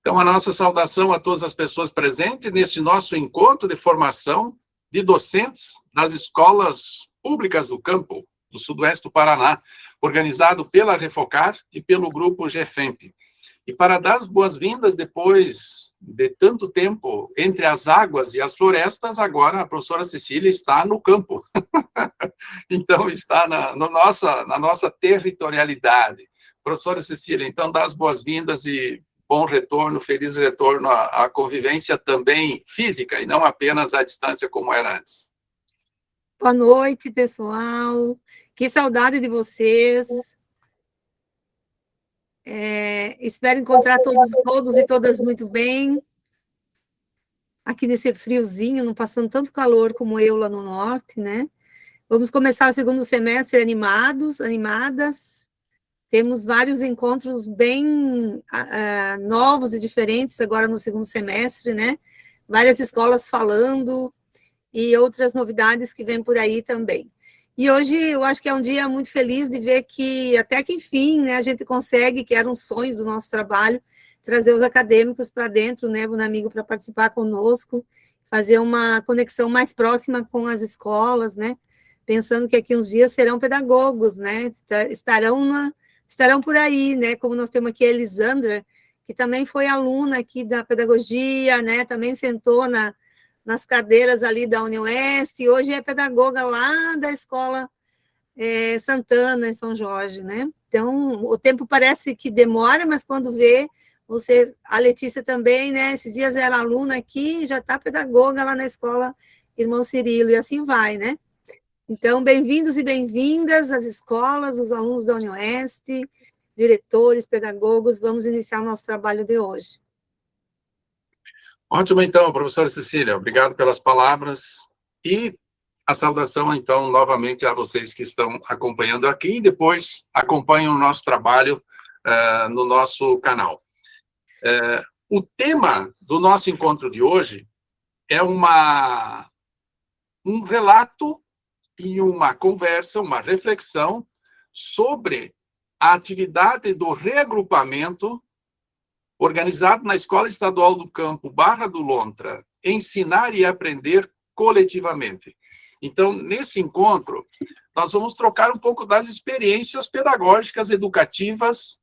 Então, a nossa saudação a todas as pessoas presentes nesse nosso encontro de formação de docentes das escolas públicas do campo do Sudoeste do Paraná, organizado pela Refocar e pelo grupo GFEMP. E para dar as boas-vindas, depois de tanto tempo entre as águas e as florestas, agora a professora Cecília está no campo. Então, está na nossa territorialidade. Professora Cecília, então, dá as boas-vindas e bom retorno, feliz retorno à convivência também física, e não apenas à distância como era antes. Boa noite, pessoal. Que saudade de vocês. Espero encontrar todos e todas muito bem. Aqui nesse friozinho, não passando tanto calor como eu lá no norte, né? Vamos começar o segundo semestre animadas. Temos vários encontros bem novos e diferentes agora no segundo semestre, né? Várias escolas falando e outras novidades que vêm por aí também. E hoje eu acho que é um dia muito feliz de ver que, até que enfim, né, a gente consegue, que era um sonho do nosso trabalho, trazer os acadêmicos para dentro, né, o amigo para participar conosco, fazer uma conexão mais próxima com as escolas, né, pensando que aqui uns dias serão pedagogos, né, estarão por aí, né, como nós temos aqui a Elisandra, que também foi aluna aqui da pedagogia, né, também sentou nas cadeiras ali da UniOeste, e hoje é pedagoga lá da escola Santana, em São Jorge, né? Então, o tempo parece que demora, mas quando vê, a Letícia também, né? Esses dias era aluna aqui, já está pedagoga lá na escola Irmão Cirilo, e assim vai, né? Então, bem-vindos e bem-vindas às escolas, os alunos da UniOeste, diretores, pedagogos, vamos iniciar o nosso trabalho de hoje. Ótimo, então, professora Cecília, obrigado pelas palavras e a saudação, então, novamente a vocês que estão acompanhando aqui e depois acompanham o nosso trabalho no nosso canal. O tema do nosso encontro de hoje é um relato e uma conversa, uma reflexão sobre a atividade do reagrupamento organizado na Escola Estadual do Campo Barra do Lontra, Ensinar e Aprender Coletivamente. Então, nesse encontro, nós vamos trocar um pouco das experiências pedagógicas, educativas,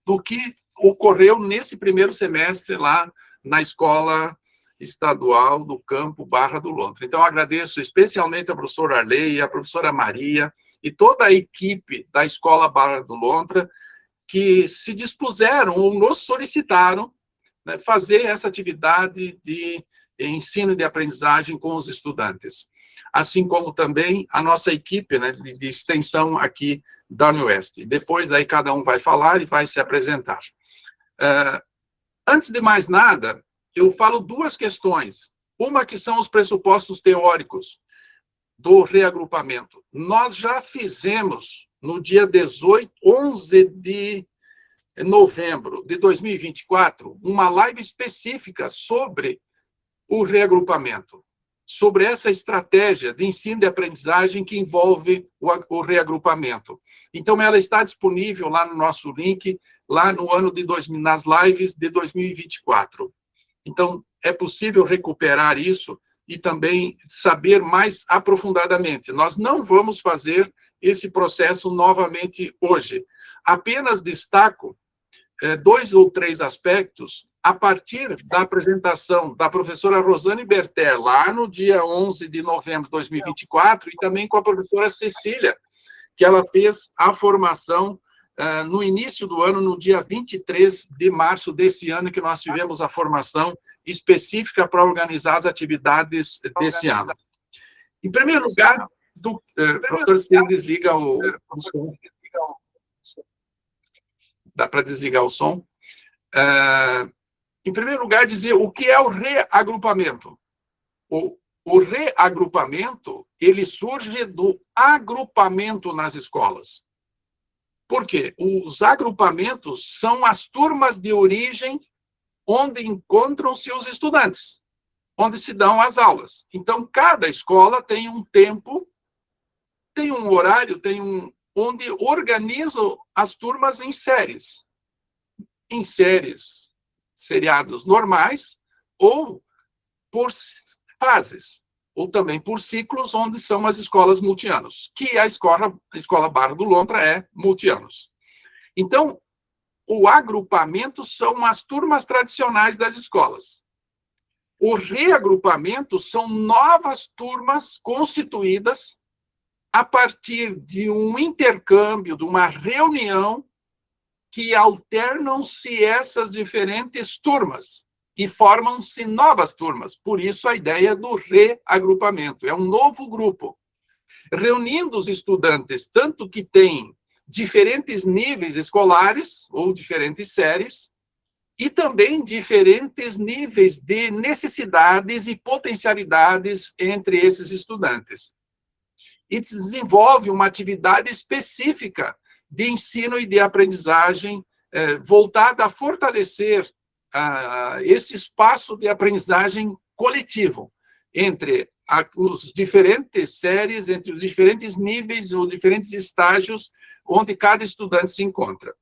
do que ocorreu nesse primeiro semestre lá na Escola Estadual do Campo Barra do Lontra. Então, agradeço especialmente a professora Arley e a professora Maria e toda a equipe da Escola Barra do Lontra, que se dispuseram ou nos solicitaram, né, fazer essa atividade de ensino e de aprendizagem com os estudantes. Assim como também a nossa equipe, né, de extensão aqui da UniOeste. Depois, daí, cada um vai falar e vai se apresentar. Antes de mais nada, eu falo duas questões. Uma que são os pressupostos teóricos do reagrupamento. Nós já fizemos no dia 11 de novembro de 2024, uma live específica sobre o reagrupamento, sobre essa estratégia de ensino e aprendizagem que envolve o reagrupamento. Então, ela está disponível lá no nosso link, lá no ano nas lives de 2024. Então, é possível recuperar isso e também saber mais aprofundadamente. Nós não vamos fazer esse processo novamente hoje. Apenas destaco 2 ou 3 aspectos a partir da apresentação da professora Rosane Berter, lá no dia 11 de novembro de 2024, e também com a professora Cecília, que ela fez a formação no início do ano, no dia 23 de março desse ano, que nós tivemos a formação específica para organizar as atividades desse ano. Em primeiro lugar, professor, você desliga o som. Dá para desligar o som? Em primeiro lugar, dizer o que é o reagrupamento. O reagrupamento, ele surge do agrupamento nas escolas. Por quê? Os agrupamentos são as turmas de origem onde encontram-se os estudantes, onde se dão as aulas. Então, cada escola tem um tempo, tem um horário, onde organizam as turmas em séries. Em séries seriados normais, ou por fases, ou também por ciclos, onde são as escolas multianos, que a escola Barra do Lontra é multianos. Então, o agrupamento são as turmas tradicionais das escolas. O reagrupamento são novas turmas constituídas a partir de um intercâmbio, de uma reunião, que alternam-se essas diferentes turmas e formam-se novas turmas. Por isso, a ideia do reagrupamento. É um novo grupo, reunindo os estudantes, tanto que têm diferentes níveis escolares, ou diferentes séries, e também diferentes níveis de necessidades e potencialidades entre esses estudantes. E desenvolve uma atividade específica de ensino e de aprendizagem voltada a fortalecer esse espaço de aprendizagem coletivo entre os diferentes séries, entre os diferentes níveis ou diferentes estágios onde cada estudante se encontra.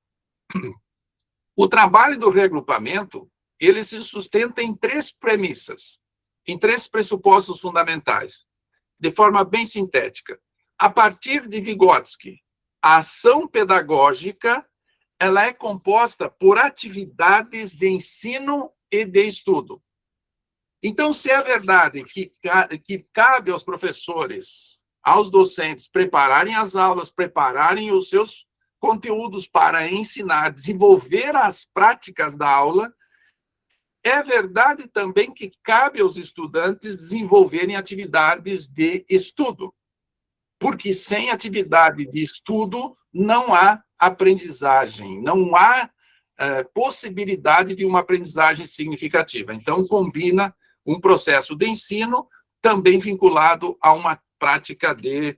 O trabalho do reagrupamento, ele se sustenta em 3 premissas, em 3 pressupostos fundamentais, de forma bem sintética. A partir de Vygotsky, a ação pedagógica, ela é composta por atividades de ensino e de estudo. Então, se é verdade que cabe aos professores, aos docentes, prepararem as aulas, prepararem os seus conteúdos para ensinar, desenvolver as práticas da aula, é verdade também que cabe aos estudantes desenvolverem atividades de estudo, porque sem atividade de estudo não há aprendizagem, não há possibilidade de uma aprendizagem significativa. Então, combina um processo de ensino também vinculado a uma prática de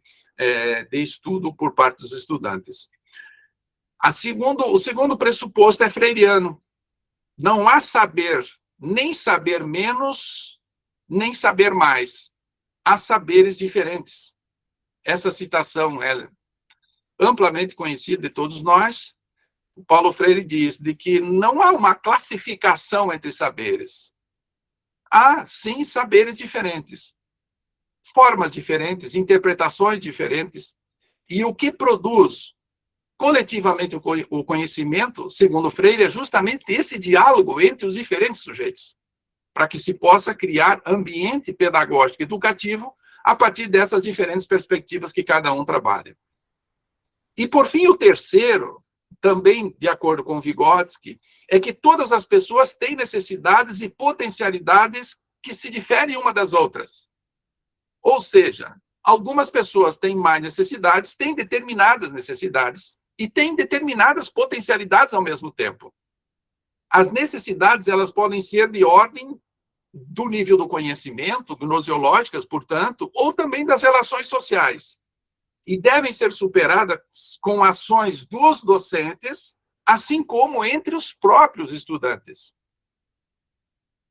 estudo por parte dos estudantes. O segundo pressuposto é freiriano. Não há saber, nem saber menos, nem saber mais. Há saberes diferentes. Essa citação é amplamente conhecida de todos nós. O Paulo Freire diz de que não há uma classificação entre saberes. Há, sim, saberes diferentes, formas diferentes, interpretações diferentes. E o que produz coletivamente o conhecimento, segundo Freire, é justamente esse diálogo entre os diferentes sujeitos, para que se possa criar ambiente pedagógico educativo a partir dessas diferentes perspectivas que cada um trabalha. E, por fim, o terceiro, também de acordo com Vygotsky, é que todas as pessoas têm necessidades e potencialidades que se diferem uma das outras. Ou seja, algumas pessoas têm mais necessidades, têm determinadas necessidades, e têm determinadas potencialidades ao mesmo tempo. As necessidades, elas podem ser de ordem do nível do conhecimento, gnoseológicas, portanto, ou também das relações sociais. E devem ser superadas com ações dos docentes, assim como entre os próprios estudantes.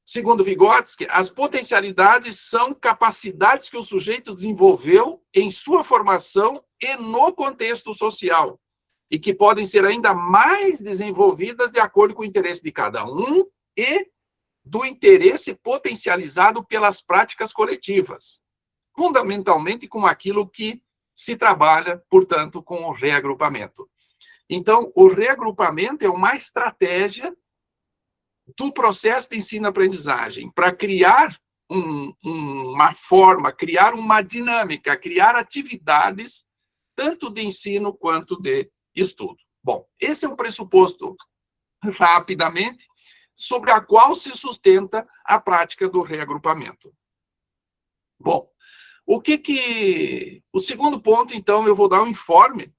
Segundo Vygotsky, as potencialidades são capacidades que o sujeito desenvolveu em sua formação e no contexto social, e que podem ser ainda mais desenvolvidas de acordo com o interesse de cada um e do interesse potencializado pelas práticas coletivas, fundamentalmente com aquilo que se trabalha, portanto, com o reagrupamento. Então, o reagrupamento é uma estratégia do processo de ensino-aprendizagem para criar uma forma, criar uma dinâmica, criar atividades tanto de ensino quanto de estudo. Bom, esse é um pressuposto, rapidamente, sobre a qual se sustenta a prática do reagrupamento. Bom, o segundo ponto, então, eu vou dar um informe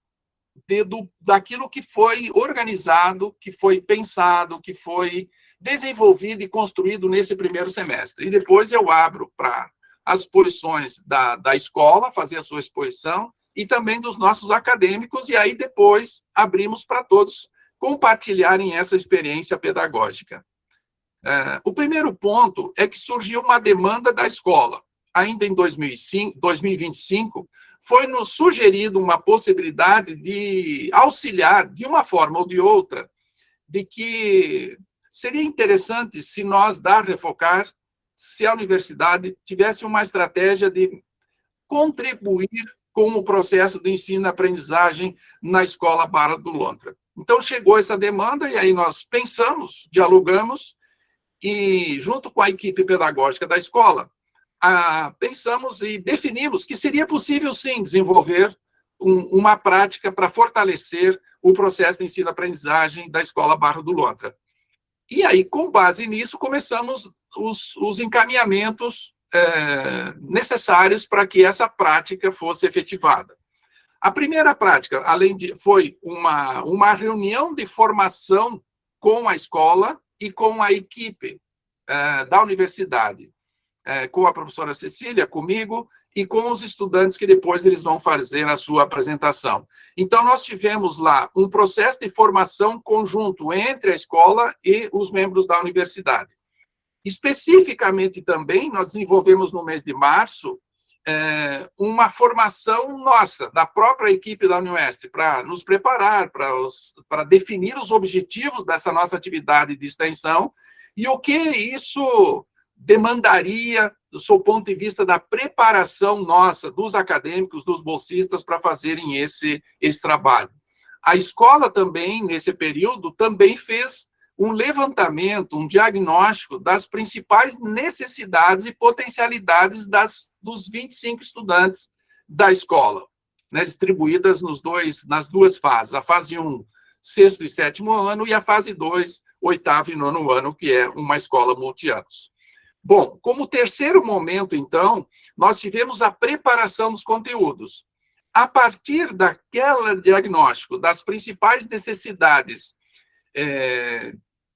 daquilo que foi organizado, que foi pensado, que foi desenvolvido e construído nesse primeiro semestre. E depois eu abro para as exposições da escola, fazer a sua exposição, e também dos nossos acadêmicos, e aí depois abrimos para todos compartilharem essa experiência pedagógica. O primeiro ponto é que surgiu uma demanda da escola. Ainda em 2025, foi-nos sugerido uma possibilidade de auxiliar, de uma forma ou de outra, de que seria interessante se nós, da Refocar, se a universidade tivesse uma estratégia de contribuir com o processo de ensino-aprendizagem na Escola Barra do Lontra. Então, chegou essa demanda, e aí nós pensamos, dialogamos, e junto com a equipe pedagógica da escola, pensamos e definimos que seria possível, sim, desenvolver uma prática para fortalecer o processo de ensino-aprendizagem da Escola Barra do Lontra. E aí, com base nisso, começamos os encaminhamentos necessários para que essa prática fosse efetivada. A primeira prática, foi uma reunião de formação com a escola e com a equipe da universidade, com a professora Cecília, comigo, e com os estudantes que depois eles vão fazer a sua apresentação. Então, nós tivemos lá um processo de formação conjunto entre a escola e os membros da universidade. Especificamente também, nós desenvolvemos no mês de março uma formação nossa, da própria equipe da Unesp, para nos preparar, para definir os objetivos dessa nossa atividade de extensão e o que isso demandaria, do seu ponto de vista da preparação nossa, dos acadêmicos, dos bolsistas, para fazerem esse trabalho. A escola também, nesse período, também fez um levantamento, um diagnóstico das principais necessidades e potencialidades dos 25 estudantes da escola, né, distribuídas nas duas fases. A fase 1, 6º e 7º ano, e a fase 2, 8º e 9º ano, que é uma escola multianos. Bom, como terceiro momento, então, nós tivemos a preparação dos conteúdos. A partir daquele diagnóstico das principais necessidades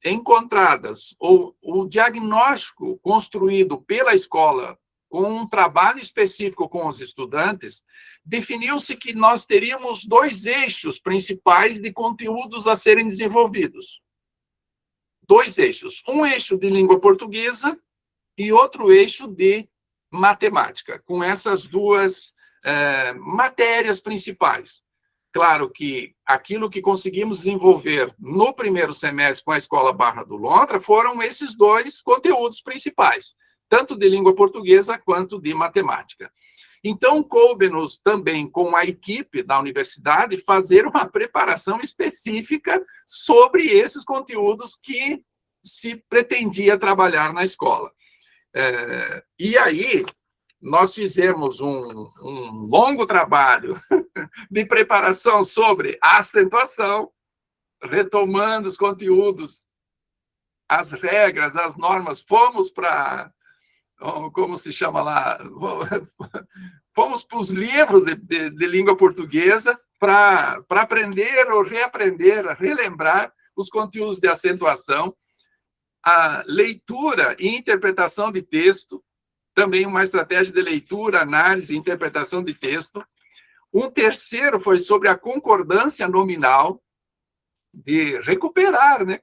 encontradas, ou o diagnóstico construído pela escola com um trabalho específico com os estudantes, definiu-se que nós teríamos 2 eixos principais de conteúdos a serem desenvolvidos. 2 eixos. Um eixo de língua portuguesa e outro eixo de matemática, com essas 2 matérias principais. Claro que aquilo que conseguimos desenvolver no primeiro semestre com a Escola Barra do Lontra foram esses 2 conteúdos principais, tanto de língua portuguesa quanto de matemática. Então, coube-nos também, com a equipe da universidade, fazer uma preparação específica sobre esses conteúdos que se pretendia trabalhar na escola. E aí, nós fizemos um longo trabalho de preparação sobre a acentuação, retomando os conteúdos, as regras, as normas. Fomos para, como se chama lá, fomos para os livros de língua portuguesa para aprender ou reaprender, relembrar os conteúdos de acentuação, a leitura e interpretação de texto, também uma estratégia de leitura, análise e interpretação de texto. Um terceiro foi sobre a concordância nominal, de recuperar, né,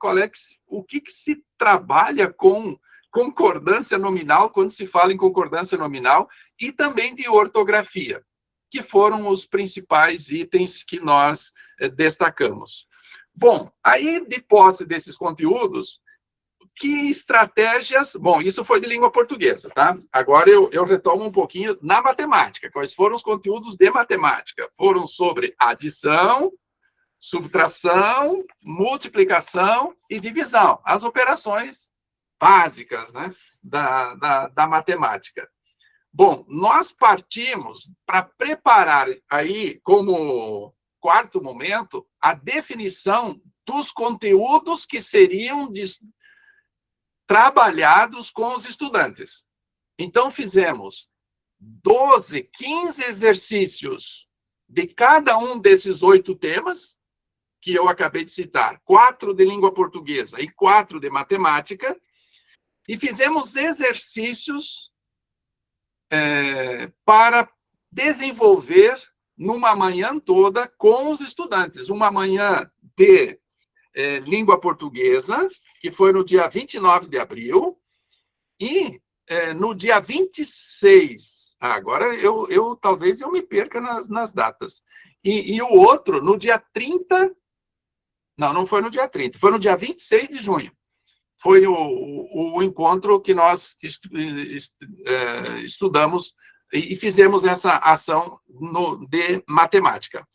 o que se trabalha com concordância nominal, quando se fala em concordância nominal, e também de ortografia, que foram os principais itens que nós destacamos. Bom, aí, de posse desses conteúdos, que estratégias... Bom, isso foi de língua portuguesa, tá? Agora eu retomo um pouquinho na matemática. Quais foram os conteúdos de matemática? Foram sobre adição, subtração, multiplicação e divisão. As operações básicas, né, da matemática. Bom, nós partimos para preparar aí, como quarto momento, a definição dos conteúdos que seriam trabalhados com os estudantes. Então, fizemos 12, 15 exercícios de cada um desses 8 temas, que eu acabei de citar, 4 de língua portuguesa e 4 de matemática, e fizemos exercícios para desenvolver numa manhã toda com os estudantes. Uma manhã de língua portuguesa, que foi no dia 29 de abril, e no dia 26, agora talvez eu me perca nas datas, e o outro, no dia 30, não foi no dia 30, foi no dia 26 de junho. foi o encontro que nós estudamos e fizemos essa ação de matemática.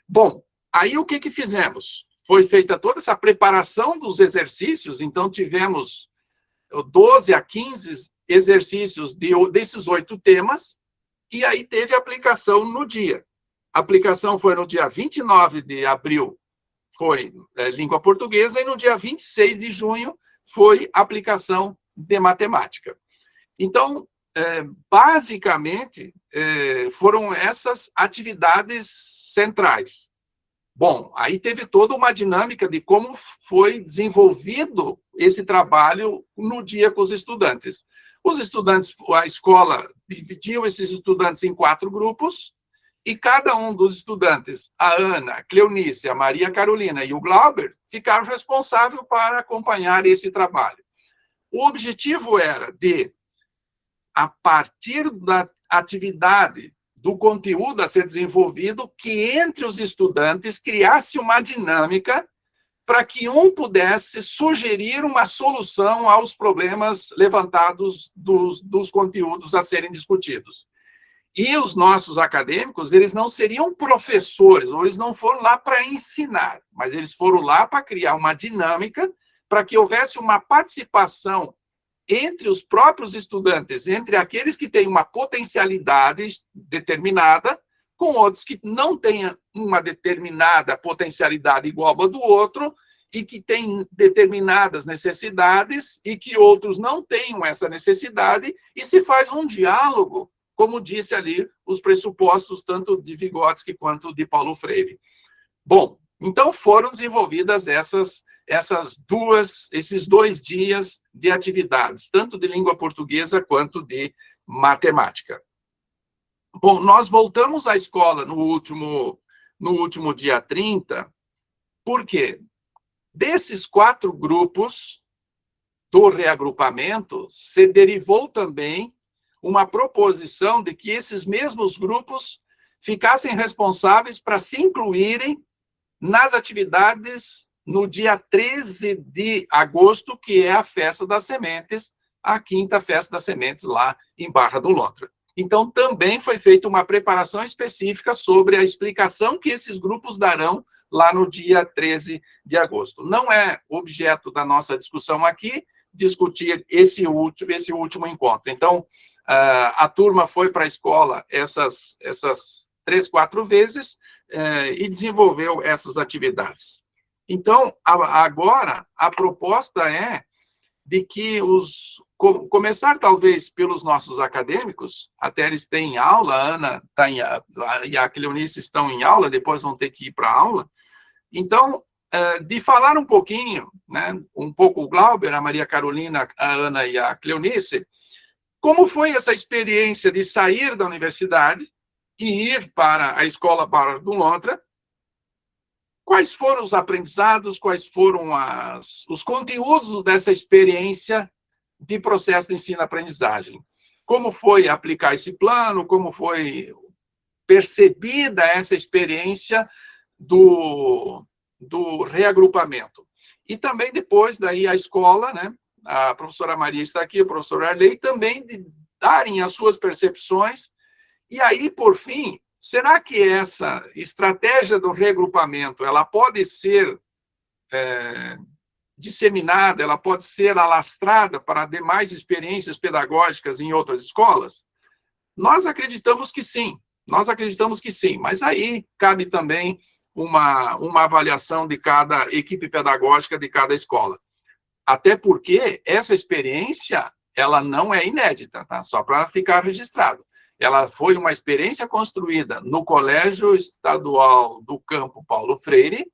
Bom, aí o que fizemos? Foi feita toda essa preparação dos exercícios, então tivemos 12 a 15 exercícios desses 8 temas, e aí teve aplicação no dia. A aplicação foi no dia 29 de abril, foi língua portuguesa, e no dia 26 de junho foi aplicação de matemática. Então, basicamente, foram essas atividades centrais. Bom, aí teve toda uma dinâmica de como foi desenvolvido esse trabalho no dia com os estudantes. Os estudantes, a escola dividiu esses estudantes em 4 grupos, e cada um dos estudantes, a Ana, a Cleonice, a Maria Carolina e o Glauber, ficaram responsáveis para acompanhar esse trabalho. O objetivo era de, a partir da atividade, do conteúdo a ser desenvolvido, que entre os estudantes criasse uma dinâmica para que um pudesse sugerir uma solução aos problemas levantados dos conteúdos a serem discutidos. E os nossos acadêmicos, eles não seriam professores, ou eles não foram lá para ensinar, mas eles foram lá para criar uma dinâmica para que houvesse uma participação entre os próprios estudantes, entre aqueles que têm uma potencialidade determinada, com outros que não têm uma determinada potencialidade igual a do outro, e que têm determinadas necessidades, e que outros não tenham essa necessidade, e se faz um diálogo, como disse ali, os pressupostos tanto de Vygotsky quanto de Paulo Freire. Bom, então foram desenvolvidas esses 2 dias de atividades, tanto de língua portuguesa quanto de matemática. Bom, nós voltamos à escola no último dia 30, porque desses 4 grupos do reagrupamento se derivou também uma proposição de que esses mesmos grupos ficassem responsáveis para se incluírem nas atividades no dia 13 de agosto, que é a Festa das Sementes, a 5ª Festa das Sementes lá em Barra do Lontra. Então, também foi feita uma preparação específica sobre a explicação que esses grupos darão lá no dia 13 de agosto. Não é objeto da nossa discussão aqui discutir esse último encontro. Então, a turma foi para a escola essas 3, 4 vezes e desenvolveu essas atividades. Então, agora, a proposta é de que começar talvez pelos nossos acadêmicos, até eles têm aula, a Ana e a Cleonice estão em aula, depois vão ter que ir para a aula. Então, de falar um pouquinho, né, um pouco o Glauber, a Maria Carolina, a Ana e a Cleonice, como foi essa experiência de sair da universidade e ir para a escola Barra do Lontra. Quais foram os aprendizados, quais foram os conteúdos dessa experiência de processo de ensino-aprendizagem? Como foi aplicar esse plano, como foi percebida essa experiência do reagrupamento? E também depois, daí a escola, né, a professora Maria está aqui, o professor Arley, também de darem as suas percepções. E aí, por fim, será que essa estratégia do reagrupamento ela pode ser disseminada, ela pode ser alastrada para demais experiências pedagógicas em outras escolas? Nós acreditamos que sim, mas aí cabe também uma avaliação de cada equipe pedagógica de cada escola. Até porque essa experiência ela não é inédita, tá? Só para ficar registrado. Ela foi uma experiência construída no Colégio Estadual do Campo Paulo Freire,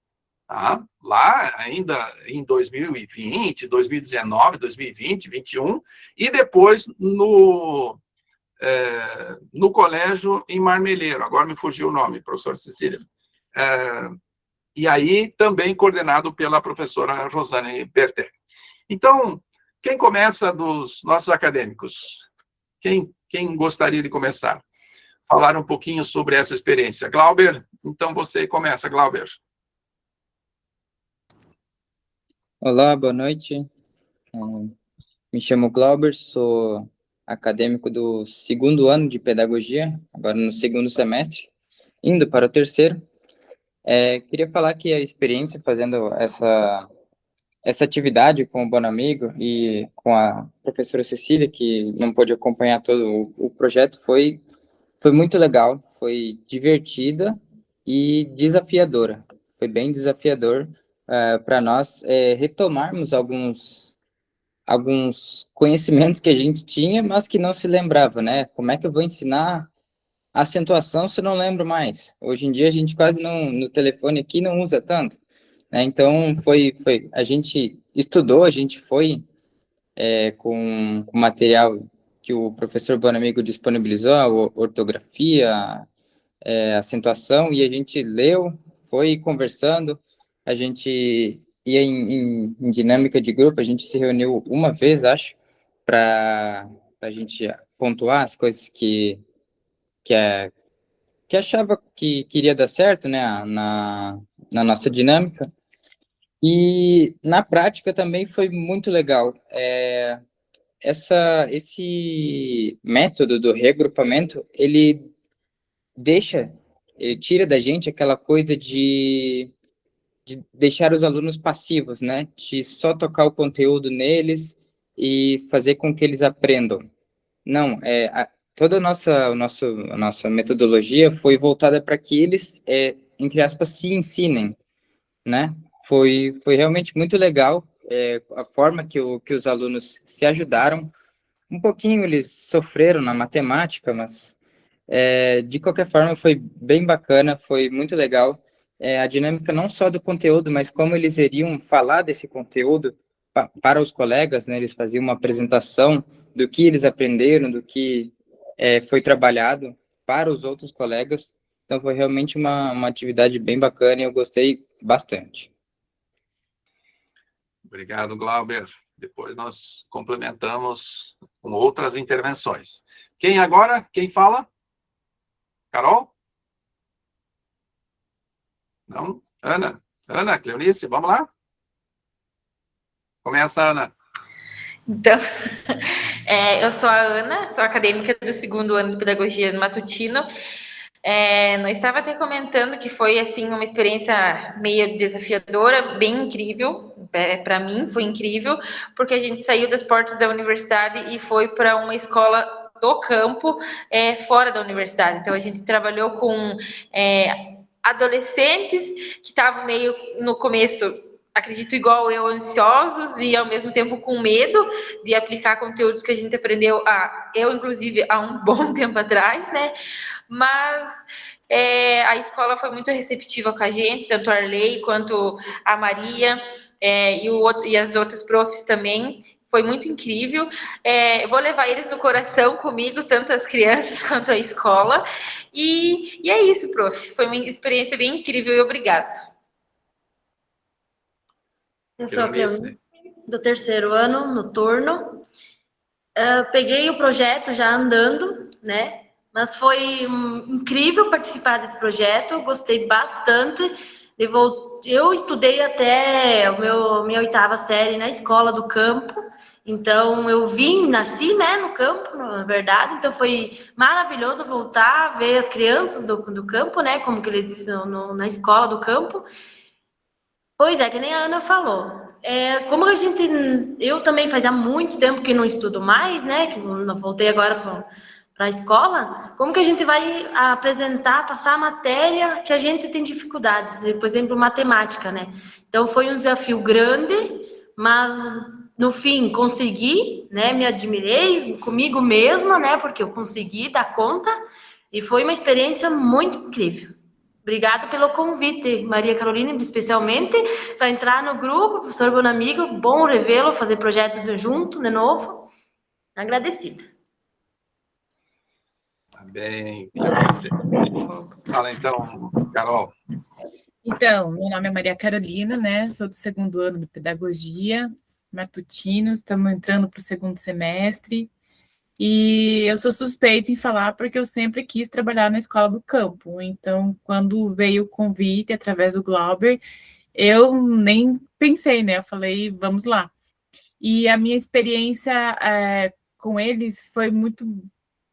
tá? Lá ainda em 2020, 2019, 2020, 2021, e depois no colégio em Marmeleiro, agora me fugiu o nome, professora Cecília. E aí também coordenado pela professora Rosane Bertet. Então, quem começa dos nossos acadêmicos? Quem gostaria de começar? Falar um pouquinho sobre essa experiência. Glauber, então você começa, Glauber. Olá, boa noite. Me chamo Glauber, sou acadêmico do 2º ano de pedagogia, agora no 2º semestre, indo para o 3º. Queria falar que a experiência fazendo essa atividade com o Bonamigo e com a professora Cecília, que não pôde acompanhar todo o projeto, foi muito legal, foi divertida e desafiadora. Foi bem desafiador para nós retomarmos alguns conhecimentos que a gente tinha, mas que não se lembrava, né? Como é que eu vou ensinar acentuação se eu não lembro mais? Hoje em dia a gente quase não, no telefone aqui não usa tanto, né? Então a gente estudou, a gente foi com material que o professor Bonamigo disponibilizou, a ortografia, acentuação, e a gente leu, foi conversando, a gente ia em dinâmica de grupo, a gente se reuniu uma vez, acho, para a gente pontuar as coisas que achava que queria dar certo, né, na nossa dinâmica. E na prática também foi muito legal. Esse método do reagrupamento, ele tira da gente aquela coisa de deixar os alunos passivos, né? De só tocar o conteúdo neles e fazer com que eles aprendam. Não, toda a nossa metodologia foi voltada para que eles, entre aspas, se ensinem, né? Foi realmente muito legal a forma que os alunos se ajudaram. Um pouquinho eles sofreram na matemática, mas de qualquer forma foi bem bacana, foi muito legal. A dinâmica não só do conteúdo, mas como eles iriam falar desse conteúdo para os colegas, né? Eles faziam uma apresentação do que eles aprenderam, do que foi trabalhado para os outros colegas. Então foi realmente uma atividade bem bacana e eu gostei bastante. Obrigado, Glauber. Depois nós complementamos com outras intervenções. Quem agora? Quem fala? Carol? Não? Ana? Ana, Cleonice, vamos lá? Começa, Ana. Então, eu sou a Ana, sou acadêmica do 2º ano de pedagogia no Matutino. Nós estava até comentando que foi assim uma experiência meio desafiadora, bem incrível. Para mim foi incrível, porque a gente saiu das portas da universidade e foi para uma escola do campo, fora da universidade. Então a gente trabalhou com adolescentes que estavam meio no começo, acredito igual eu, ansiosos e ao mesmo tempo com medo de aplicar conteúdos que a gente aprendeu, eu inclusive há um bom tempo atrás, né? Mas a escola foi muito receptiva com a gente, tanto a Arley quanto a Maria e as outras profs também. Foi muito incrível. Eu vou levar eles no coração comigo, tanto as crianças quanto a escola. E é isso, prof. Foi uma experiência bem incrível e obrigado. Eu sou a Cleonice, do 3º ano, no turno. Peguei o projeto já andando, né? Mas foi incrível participar desse projeto, gostei bastante. Eu estudei até minha 8ª série na escola do campo, então eu nasci, né, no campo, na verdade, então foi maravilhoso voltar a ver as crianças do campo, né, como que eles estão na escola do campo. Pois é, que nem a Ana falou. Como eu também fazia muito tempo que não estudo mais, né, que voltei agora para a escola, como que a gente vai apresentar, passar a matéria que a gente tem dificuldades, por exemplo, matemática, né? Então foi um desafio grande, mas no fim consegui, né? Me admirei comigo mesma, né? Porque eu consegui dar conta e foi uma experiência muito incrível. Obrigada pelo convite, Maria Carolina, especialmente, para entrar no grupo, professor Bonamigo, bom revê-lo, fazer projetos junto de novo. Agradecida. Bem, Cleonice. Fala então, Carol. Então, meu nome é Maria Carolina, né? Sou do 2º ano de pedagogia, matutinos, estamos entrando para o 2º semestre. E eu sou suspeita em falar porque eu sempre quis trabalhar na escola do campo. Então, quando veio o convite através do Glauber, eu nem pensei, né? Eu falei, vamos lá. e a minha experiência com eles foi muito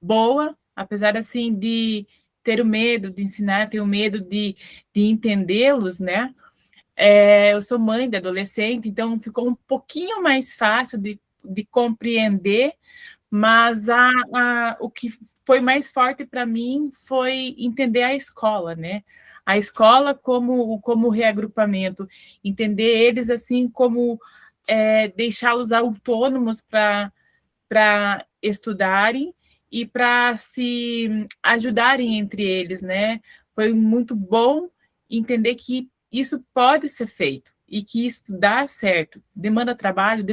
boa, apesar, assim, de ter o medo de ensinar, ter o medo de entendê-los, né? Eu sou mãe de adolescente, então ficou um pouquinho mais fácil de compreender, mas o que foi mais forte para mim foi entender a escola, né? A escola como reagrupamento, entender eles assim como deixá-los autônomos para estudarem e para se ajudarem entre eles, né? Foi muito bom entender que isso pode ser feito e que isso dá certo. Demanda trabalho,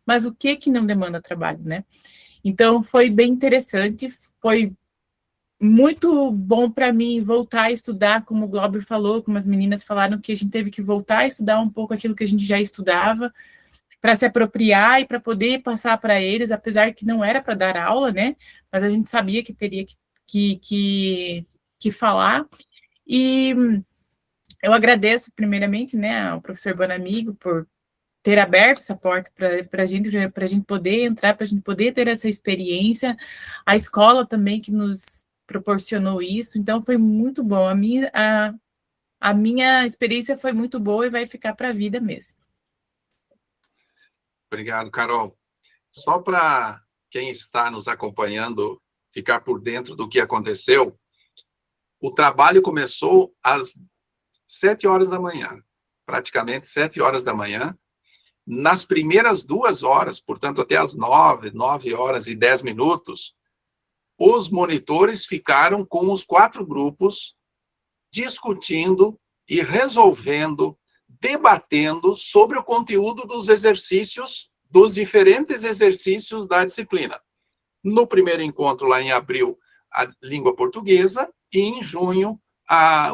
mas o que não demanda trabalho, né? Então, foi bem interessante, foi muito bom para mim voltar a estudar, como o Glauber falou, como as meninas falaram, que a gente teve que voltar a estudar um pouco aquilo que a gente já estudava, para se apropriar e para poder passar para eles, apesar que não era para dar aula, né? Mas a gente sabia que teria que falar. E eu agradeço, primeiramente, né, ao professor Bonamigo por ter aberto essa porta para a gente poder entrar, para a gente poder ter essa experiência, a escola também que nos proporcionou isso, então foi muito bom. A minha experiência foi muito boa e vai ficar para a vida mesmo. Obrigado, Carol. Só para quem está nos acompanhando ficar por dentro do que aconteceu, o trabalho começou às 7 horas da manhã, praticamente 7 horas da manhã. Nas primeiras 2 horas, portanto, até as 9 horas e 10 minutos, os monitores ficaram com os 4 grupos discutindo e resolvendo, debatendo sobre o conteúdo dos exercícios, dos diferentes exercícios da disciplina. No primeiro encontro, lá em abril, a língua portuguesa, e em junho,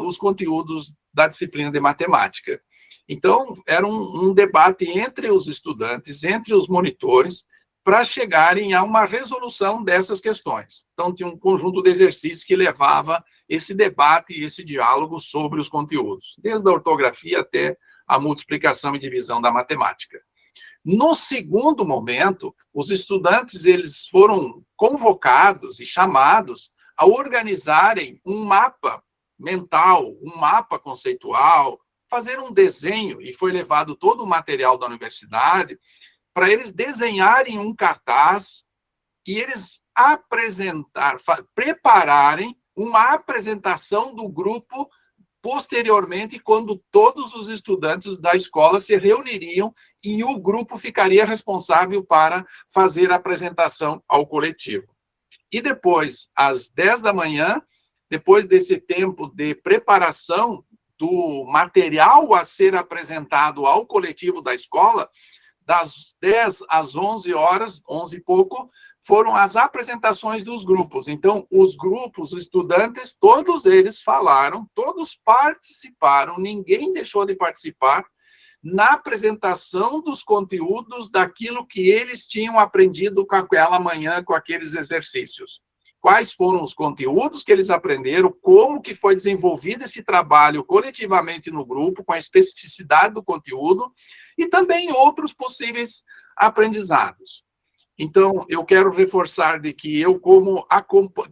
os conteúdos da disciplina de matemática. Então, era um debate entre os estudantes, entre os monitores, para chegarem a uma resolução dessas questões. Então, tinha um conjunto de exercícios que levava esse debate e esse diálogo sobre os conteúdos, desde a ortografia até a multiplicação e divisão da matemática. No segundo momento, os estudantes eles foram convocados e chamados a organizarem um mapa mental, um mapa conceitual, fazer um desenho, e foi levado todo o material da universidade, para eles desenharem um cartaz e eles prepararem uma apresentação do grupo posteriormente, quando todos os estudantes da escola se reuniriam e o grupo ficaria responsável para fazer a apresentação ao coletivo. E depois, às 10 da manhã, depois desse tempo de preparação do material a ser apresentado ao coletivo da escola, das 10 às 11 horas, 11 e pouco, foram as apresentações dos grupos. Então, os grupos, os estudantes, todos eles falaram, todos participaram, ninguém deixou de participar na apresentação dos conteúdos daquilo que eles tinham aprendido com aquela manhã, com aqueles exercícios. Quais foram os conteúdos que eles aprenderam, como que foi desenvolvido esse trabalho coletivamente no grupo, com a especificidade do conteúdo, e também outros possíveis aprendizados. Então, eu quero reforçar de que eu,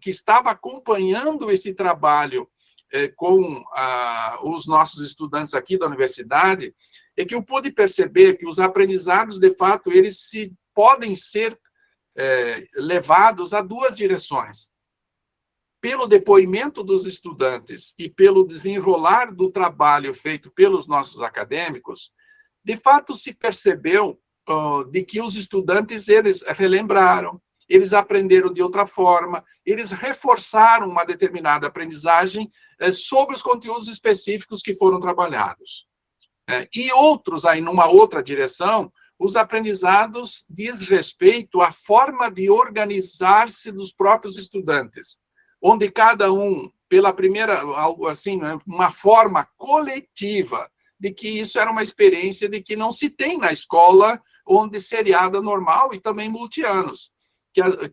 que estava acompanhando esse trabalho com os nossos estudantes aqui da universidade, é que eu pude perceber que os aprendizados, de fato, eles podem ser levados a 2 direções. Pelo depoimento dos estudantes e pelo desenrolar do trabalho feito pelos nossos acadêmicos, de fato se percebeu de que os estudantes, eles relembraram, eles aprenderam de outra forma, eles reforçaram uma determinada aprendizagem sobre os conteúdos específicos que foram trabalhados. E outros, aí numa outra direção, os aprendizados diz respeito à forma de organizar-se dos próprios estudantes, onde cada um, pela primeira, algo assim, uma forma coletiva, de que isso era uma experiência de que não se tem na escola, onde seriada normal e também multianos,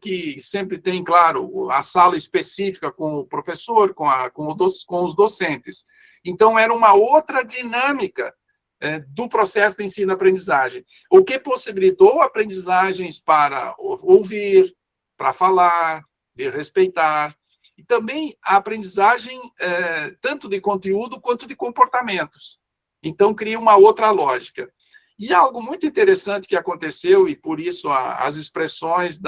que sempre tem, claro, a sala específica com o professor, com os docentes. Então, era uma outra dinâmica do processo de ensino-aprendizagem, o que possibilitou aprendizagens para ouvir, para falar, de respeitar, e também a aprendizagem tanto de conteúdo quanto de comportamentos. Então, cria uma outra lógica. E algo muito interessante que aconteceu, e por isso as expressões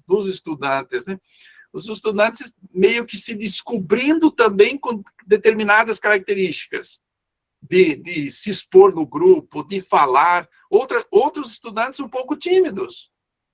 dos estudantes, né? Os estudantes meio que se descobrindo também com determinadas características, de se expor no grupo, de falar, outros estudantes um pouco tímidos,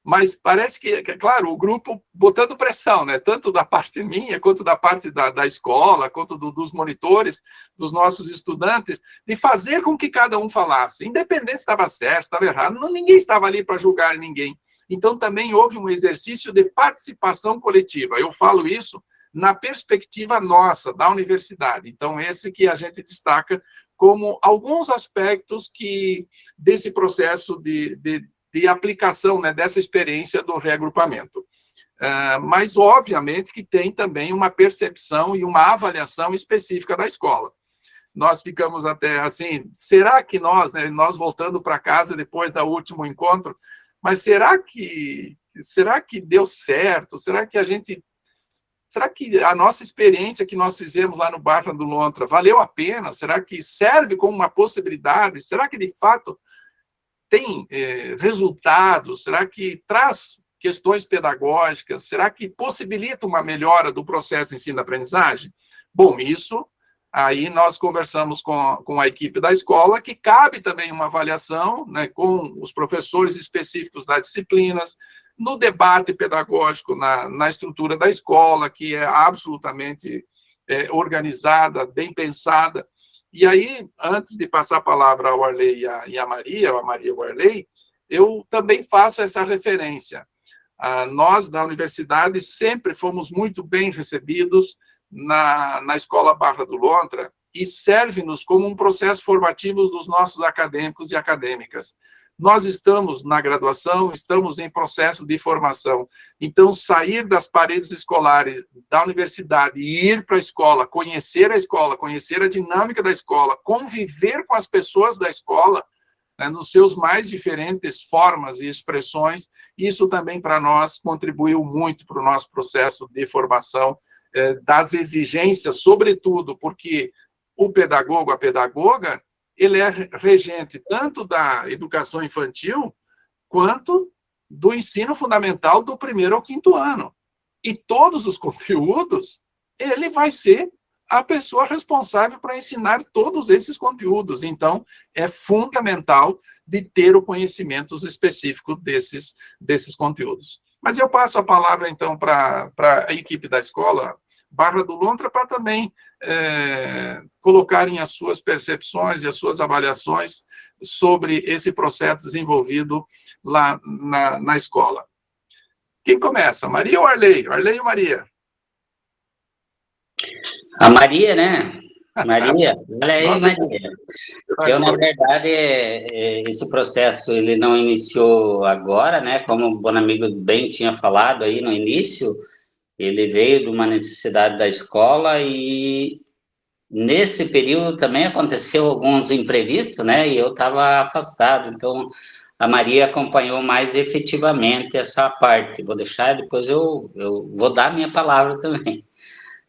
mas parece que, claro, o grupo botando pressão, né? Tanto da parte minha, quanto da parte da escola, quanto dos monitores, dos nossos estudantes, de fazer com que cada um falasse, independente se estava certo, se estava errado, ninguém estava ali para julgar ninguém. Então, também houve um exercício de participação coletiva. Eu falo isso na perspectiva nossa, da universidade. Então, esse que a gente destaca como alguns aspectos desse processo de aplicação, né, dessa experiência do reagrupamento. Mas, obviamente, que tem também uma percepção e uma avaliação específica da escola. Nós ficamos até assim, será que nós voltando para casa depois do último encontro, mas será que deu certo? Será que a nossa experiência que nós fizemos lá no Barra do Lontra valeu a pena? Será que serve como uma possibilidade? Será que, de fato, tem resultados? Será que traz questões pedagógicas? Será que possibilita uma melhora do processo de ensino-aprendizagem? Bom, isso aí nós conversamos com a equipe da escola, que cabe também uma avaliação, né, com os professores específicos das disciplinas, no debate pedagógico, na estrutura da escola, que é absolutamente organizada, bem pensada. E aí, antes de passar a palavra ao Arley e à Maria, a Maria e o Arley, eu também faço essa referência. Nós, da universidade, sempre fomos muito bem recebidos na Escola Barra do Lontra e serve-nos como um processo formativo dos nossos acadêmicos e acadêmicas. Nós estamos na graduação, estamos em processo de formação. Então, sair das paredes escolares da universidade e ir para a escola, conhecer a dinâmica da escola, conviver com as pessoas da escola, né, nos seus mais diferentes formas e expressões, isso também para nós contribuiu muito para o nosso processo de formação, das exigências, sobretudo porque o pedagogo, a pedagoga, ele é regente tanto da educação infantil quanto do ensino fundamental do 1º ao 5º ano. E todos os conteúdos, ele vai ser a pessoa responsável para ensinar todos esses conteúdos. Então, é fundamental de ter o conhecimento específico desses conteúdos. Mas eu passo a palavra, então, para a equipe da escola Barra do Lontra, para também colocarem as suas percepções e as suas avaliações sobre esse processo desenvolvido lá na escola. Quem começa? Maria ou Arley? Arley ou Maria? A Maria, né? Maria, olha aí, Maria. Eu, na verdade, esse processo, ele não iniciou agora, né? Como o Bonamigo bem tinha falado aí no início, ele veio de uma necessidade da escola e nesse período também aconteceu alguns imprevistos, né? E eu estava afastado, então a Maria acompanhou mais efetivamente essa parte. Vou deixar, depois eu vou dar minha palavra também.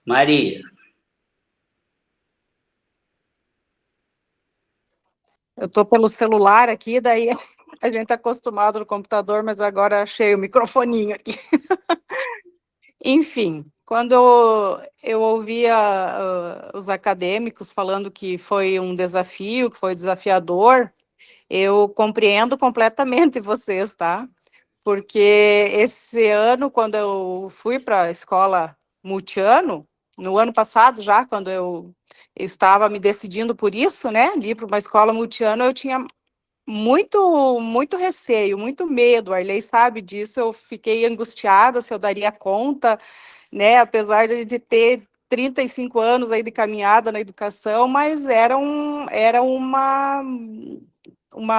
Maria. Eu estou pelo celular aqui, daí a gente está acostumado no computador, mas agora achei o microfoninho aqui. Enfim, quando eu ouvia os acadêmicos falando que foi um desafio, que foi desafiador, eu compreendo completamente vocês, tá? Porque esse ano, quando eu fui para a escola multiano, no ano passado já, quando eu estava me decidindo por isso, né, de ir para uma escola multiano, eu tinha muito receio, muito medo, a Arley sabe disso, eu fiquei angustiada se eu daria conta, né, apesar de ter 35 anos aí de caminhada na educação, mas era uma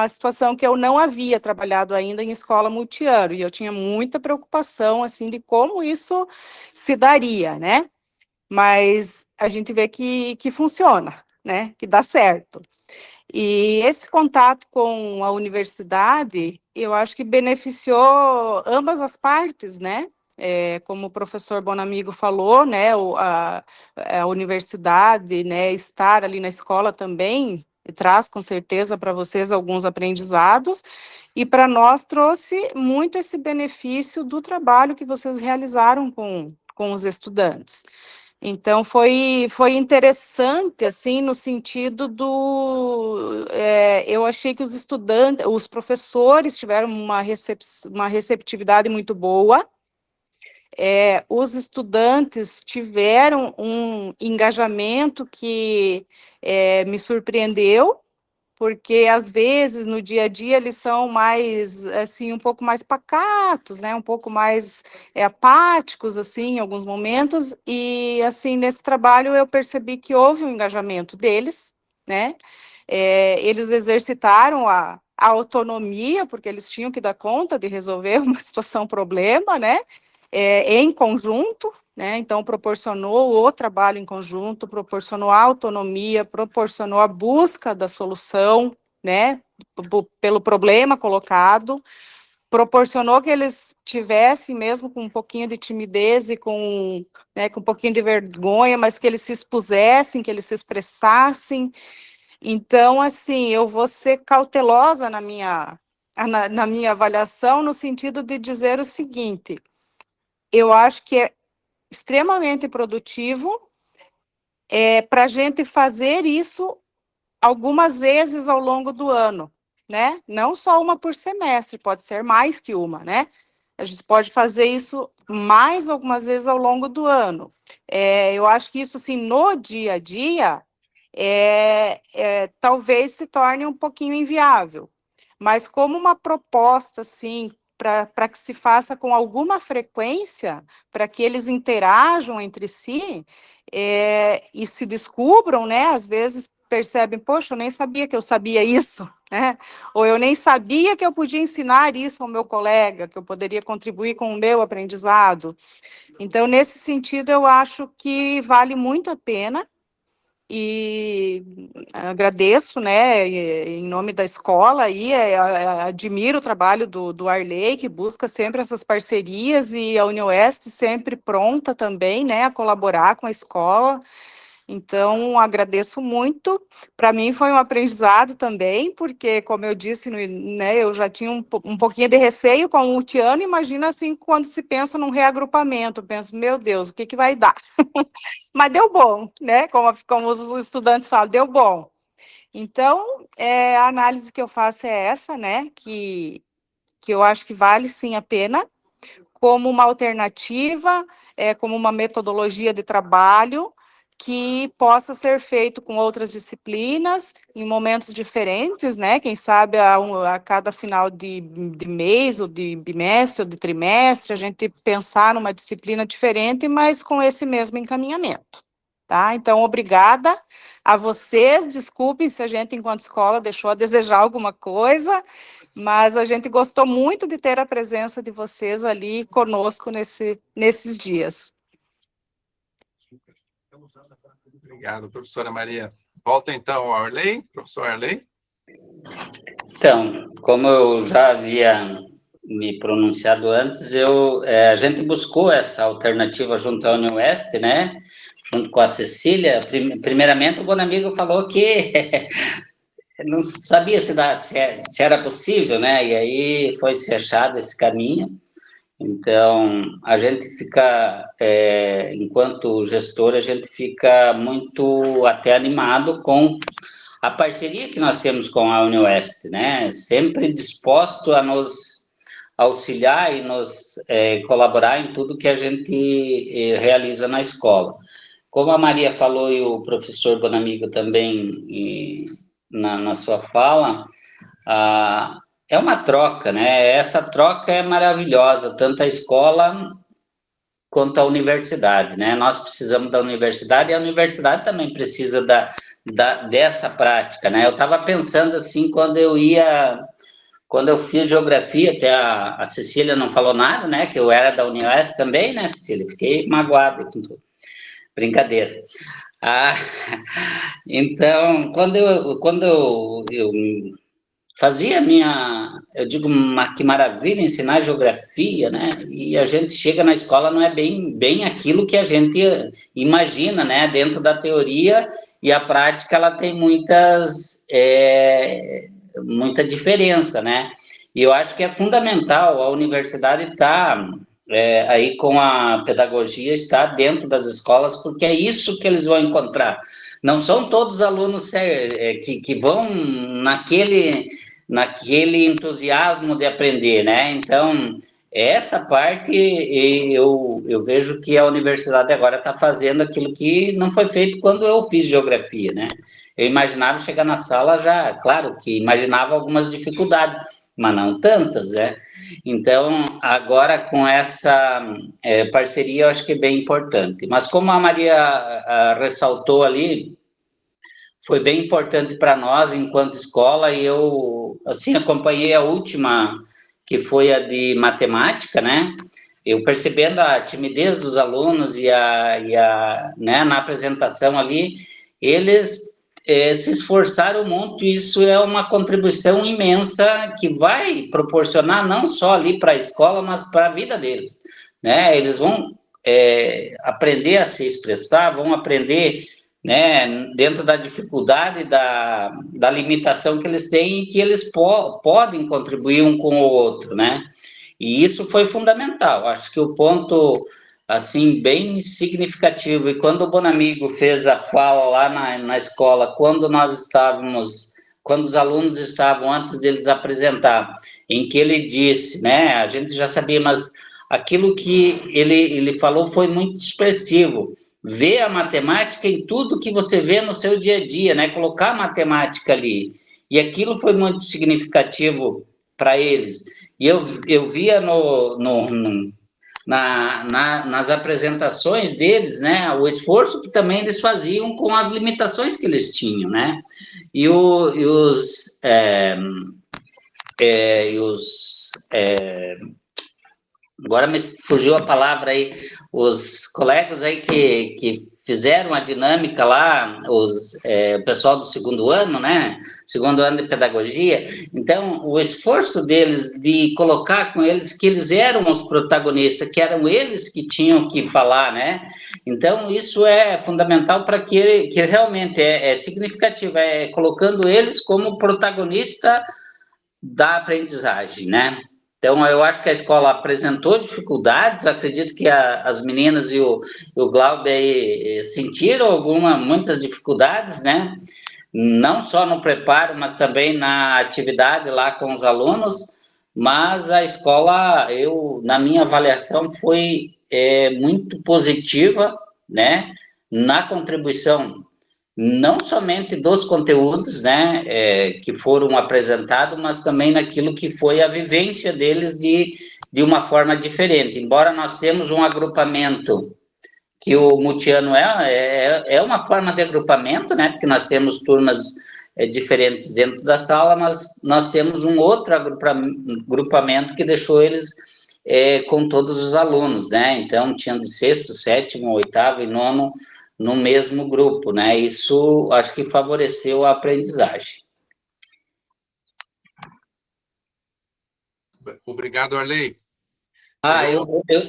situação que eu não havia trabalhado ainda em escola multiano, e eu tinha muita preocupação, assim, de como isso se daria, né, mas a gente vê que funciona, né, que dá certo. E esse contato com a universidade, eu acho que beneficiou ambas as partes, né? Como o professor Bonamigo falou, né, a universidade, né, estar ali na escola também traz com certeza para vocês alguns aprendizados, e para nós trouxe muito esse benefício do trabalho que vocês realizaram com os estudantes. Então, foi interessante, assim, no sentido eu achei que os estudantes, os professores tiveram uma receptividade muito boa, os estudantes tiveram um engajamento que me surpreendeu, porque às vezes no dia a dia eles são mais, assim, um pouco mais pacatos, né, um pouco mais apáticos, assim, em alguns momentos, e assim, nesse trabalho eu percebi que houve um engajamento deles, né, eles exercitaram a autonomia, porque eles tinham que dar conta de resolver uma situação, problema, né, em conjunto, né, então proporcionou o trabalho em conjunto, proporcionou a autonomia, proporcionou a busca da solução, né, pelo problema colocado, proporcionou que eles tivessem, mesmo com um pouquinho de timidez e com um pouquinho de vergonha, mas que eles se expusessem, que eles se expressassem. Então, assim, eu vou ser cautelosa na minha avaliação, no sentido de dizer o seguinte: eu acho que é extremamente produtivo para a gente fazer isso algumas vezes ao longo do ano, né? Não só uma por semestre, pode ser mais que uma, né? A gente pode fazer isso mais algumas vezes ao longo do ano. Eu acho que isso, assim, no dia a dia, talvez se torne um pouquinho inviável, mas como uma proposta, assim, para que se faça com alguma frequência, para que eles interajam entre si e se descubram, né? Às vezes percebem, poxa, eu nem sabia que eu sabia isso, né? Ou eu nem sabia que eu podia ensinar isso ao meu colega, que eu poderia contribuir com o meu aprendizado. Então, nesse sentido, eu acho que vale muito a pena. E agradeço, né, em nome da escola, e admiro o trabalho do Arley, que busca sempre essas parcerias, e a UniOeste sempre pronta também, né, a colaborar com a escola. Então, agradeço muito. Para mim foi um aprendizado também, porque, como eu disse, né, eu já tinha um pouquinho de receio com o Tiano. Imagina, assim, quando se pensa num reagrupamento, eu penso, meu Deus, o que vai dar? Mas deu bom, né, como os estudantes falam, deu bom. Então, a análise que eu faço é essa, né, que eu acho que vale sim a pena, como uma alternativa, como uma metodologia de trabalho, que possa ser feito com outras disciplinas, em momentos diferentes, né? Quem sabe a cada final de mês, ou de bimestre, ou de trimestre, a gente pensar numa disciplina diferente, mas com esse mesmo encaminhamento, tá? Então, obrigada a vocês, desculpem se a gente, enquanto escola, deixou a desejar alguma coisa, mas a gente gostou muito de ter a presença de vocês ali conosco nesses dias. Obrigado, professora Maria. Volta então ao Arley, professor Arley. Então, como eu já havia me pronunciado antes, a gente buscou essa alternativa junto à UniOeste, né? Junto com a Cecília. Primeiramente, o Bonamigo falou que não sabia se era possível, né? E aí foi se achado esse caminho. Então, a gente fica, enquanto gestor, a gente fica muito até animado com a parceria que nós temos com a UniOeste, né? Sempre disposto a nos auxiliar e nos colaborar em tudo que a gente realiza na escola. Como a Maria falou e o professor Bonamigo também na sua fala, é uma troca, né? Essa troca é maravilhosa, tanto a escola quanto a universidade, né? Nós precisamos da universidade e a universidade também precisa dessa prática, né? Eu estava pensando assim, quando eu fiz geografia, até a Cecília não falou nada, né? Que eu era da UniOeste também, né, Cecília? Fiquei magoada com tudo. brincadeira. Então, quando eu fazia eu digo, que maravilha ensinar geografia, né? E a gente chega na escola, não é bem aquilo que a gente imagina, né? Dentro da teoria e a prática, ela tem muita diferença, né? E eu acho que é fundamental a universidade estar aí com a pedagogia, estar dentro das escolas, porque é isso que eles vão encontrar. Não são todos os alunos que vão naquele entusiasmo de aprender, né? Então, essa parte eu vejo que a universidade agora está fazendo aquilo que não foi feito quando eu fiz geografia, né? Eu imaginava chegar na sala já, claro que imaginava algumas dificuldades, mas não tantas, né? Então, agora com essa parceria, eu acho que é bem importante. Mas como a Maria ressaltou ali, foi bem importante para nós enquanto escola, e eu, assim, acompanhei a última, que foi a de matemática, né? Eu percebendo a timidez dos alunos né, na apresentação ali, eles se esforçaram muito, e isso é uma contribuição imensa que vai proporcionar não só ali para a escola, mas para a vida deles, né? Eles vão aprender a se expressar, vão aprender, né, dentro da dificuldade, da limitação que eles têm, e que eles podem contribuir um com o outro, né? E isso foi fundamental. Acho que o ponto, assim, bem significativo, e quando o Bonamigo fez a fala lá na escola, quando os alunos estavam, antes deles apresentar, em que ele disse, né, a gente já sabia, mas aquilo que ele falou foi muito expressivo. Ver a matemática em tudo que você vê no seu dia a dia, né? Colocar a matemática ali. E aquilo foi muito significativo para eles. E eu via nas apresentações deles, né? O esforço que também eles faziam com as limitações que eles tinham, né? Agora me fugiu a palavra aí, os colegas aí que fizeram a dinâmica lá, o pessoal do segundo ano, né? Segundo ano de pedagogia. Então, o esforço deles de colocar com eles que eles eram os protagonistas, que eram eles que tinham que falar, né? Então, isso é fundamental para que realmente é significativo, colocando eles como protagonista da aprendizagem, né? Então, eu acho que a escola apresentou dificuldades, acredito que as meninas e o Glauber aí sentiram muitas dificuldades, né? Não só no preparo, mas também na atividade lá com os alunos, mas a escola, na minha avaliação, foi muito positiva, né? Na contribuição, não somente dos conteúdos, né, que foram apresentados, mas também naquilo que foi a vivência deles de uma forma diferente. Embora nós temos um agrupamento, que o multiano é uma forma de agrupamento, né, porque nós temos turmas diferentes dentro da sala, mas nós temos um outro agrupamento que deixou eles com todos os alunos, né, então tinham de sexto, sétimo, oitavo e nono, no mesmo grupo, né? Isso acho que favoreceu a aprendizagem. Obrigado, Arley.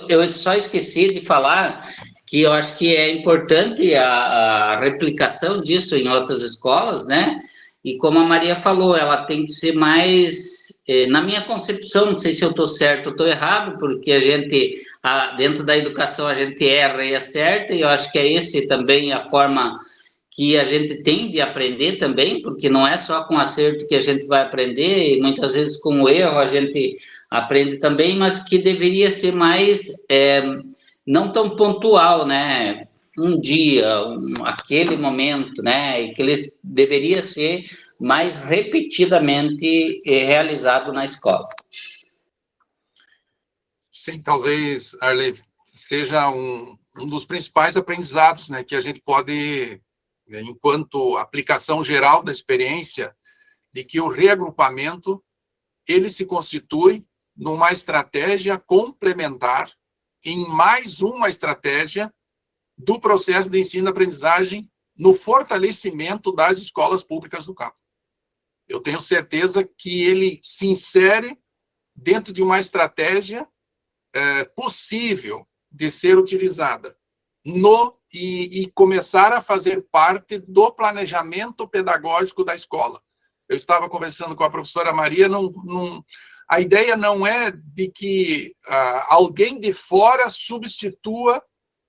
Eu só esqueci de falar que eu acho que é importante a replicação disso em outras escolas, né? E como a Maria falou, ela tem que ser mais, na minha concepção, não sei se eu estou certo ou estou errado, porque a gente, dentro da educação, a gente erra e acerta, e eu acho que é esse também a forma que a gente tem de aprender também, porque não é só com acerto que a gente vai aprender, e muitas vezes com o erro a gente aprende também, mas que deveria ser mais, não tão pontual, né? Um dia, aquele momento, né? E que ele deveria ser mais repetidamente realizado na escola. Sim, talvez, Arley, seja um dos principais aprendizados, né, que a gente pode, enquanto aplicação geral da experiência, de que o reagrupamento, ele se constitui numa estratégia complementar, em mais uma estratégia do processo de ensino-aprendizagem no fortalecimento das escolas públicas do campo. Eu tenho certeza que ele se insere dentro de uma estratégia possível de ser utilizada e começar a fazer parte do planejamento pedagógico da escola. Eu estava conversando com a professora Maria, a ideia não é de que alguém de fora substitua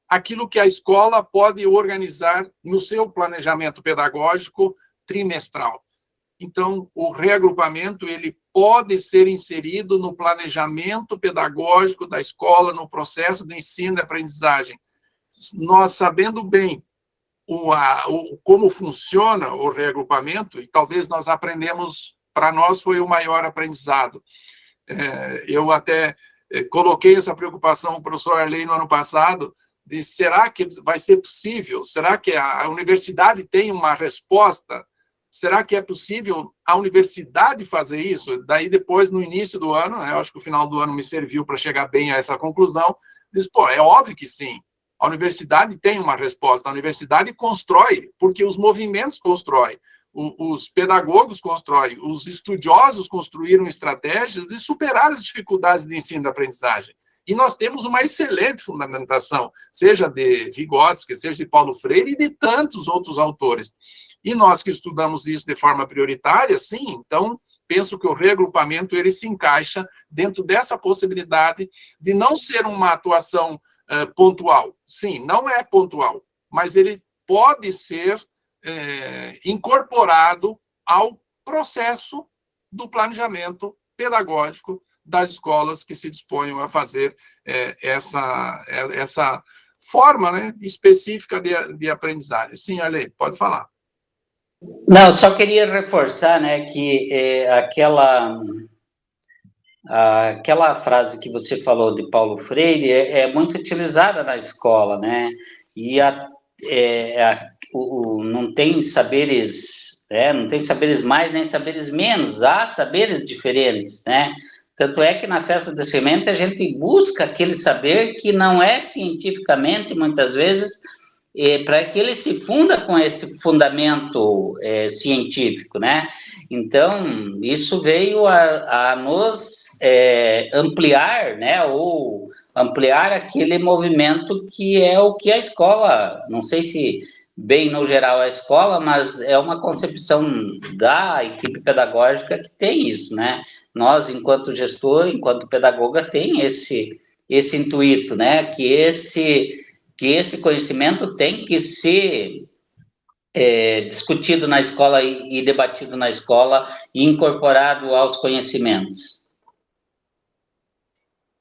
aquilo que a escola pode organizar no seu planejamento pedagógico trimestral. Então, o reagrupamento ele pode ser inserido no planejamento pedagógico da escola, no processo de ensino e aprendizagem. Nós sabendo bem como funciona o reagrupamento, e talvez nós aprendemos, para nós foi o maior aprendizado. Eu até coloquei essa preocupação ao professor Arley no ano passado, de será que vai ser possível? Será que a universidade tem uma resposta? Será que é possível a universidade fazer isso? Daí, depois, no início do ano, eu acho que o final do ano me serviu para chegar bem a essa conclusão, diz, é óbvio que sim. A universidade tem uma resposta, a universidade constrói, porque os movimentos constroem, os pedagogos constroem, os estudiosos construíram estratégias de superar as dificuldades de ensino e aprendizagem. E nós temos uma excelente fundamentação, seja de Vygotsky, seja de Paulo Freire e de tantos outros autores. E nós que estudamos isso de forma prioritária, sim, então, penso que o reagrupamento ele se encaixa dentro dessa possibilidade de não ser uma atuação pontual. Sim, não é pontual, mas ele pode ser incorporado ao processo do planejamento pedagógico das escolas que se disponham a fazer essa forma, né, específica de aprendizagem. Sim, Arley, pode falar. Não, só queria reforçar, né, que aquela frase que você falou de Paulo Freire é muito utilizada na escola, né, e não tem saberes, não tem saberes mais nem saberes menos, há saberes diferentes, né, tanto é que na festa da semente a gente busca aquele saber que não é cientificamente, muitas vezes, para que ele se funda com esse fundamento científico, né? Então, isso veio a nos ampliar, né? Ou ampliar aquele movimento que é o que a escola, não sei se bem no geral a escola, mas é uma concepção da equipe pedagógica que tem isso, né? Nós, enquanto gestor, enquanto pedagoga, tem esse intuito, né? Que esse conhecimento tem que ser discutido na escola e debatido na escola e incorporado aos conhecimentos.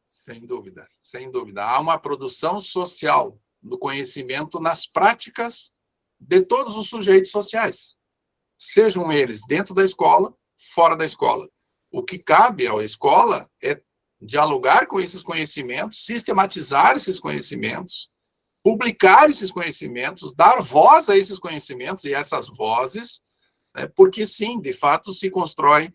Sem dúvida, sem dúvida. Há uma produção social do conhecimento nas práticas de todos os sujeitos sociais, sejam eles dentro da escola, fora da escola. O que cabe à escola é dialogar com esses conhecimentos, sistematizar esses conhecimentos, publicar esses conhecimentos, dar voz a esses conhecimentos e essas vozes, porque, sim, de fato, se constrói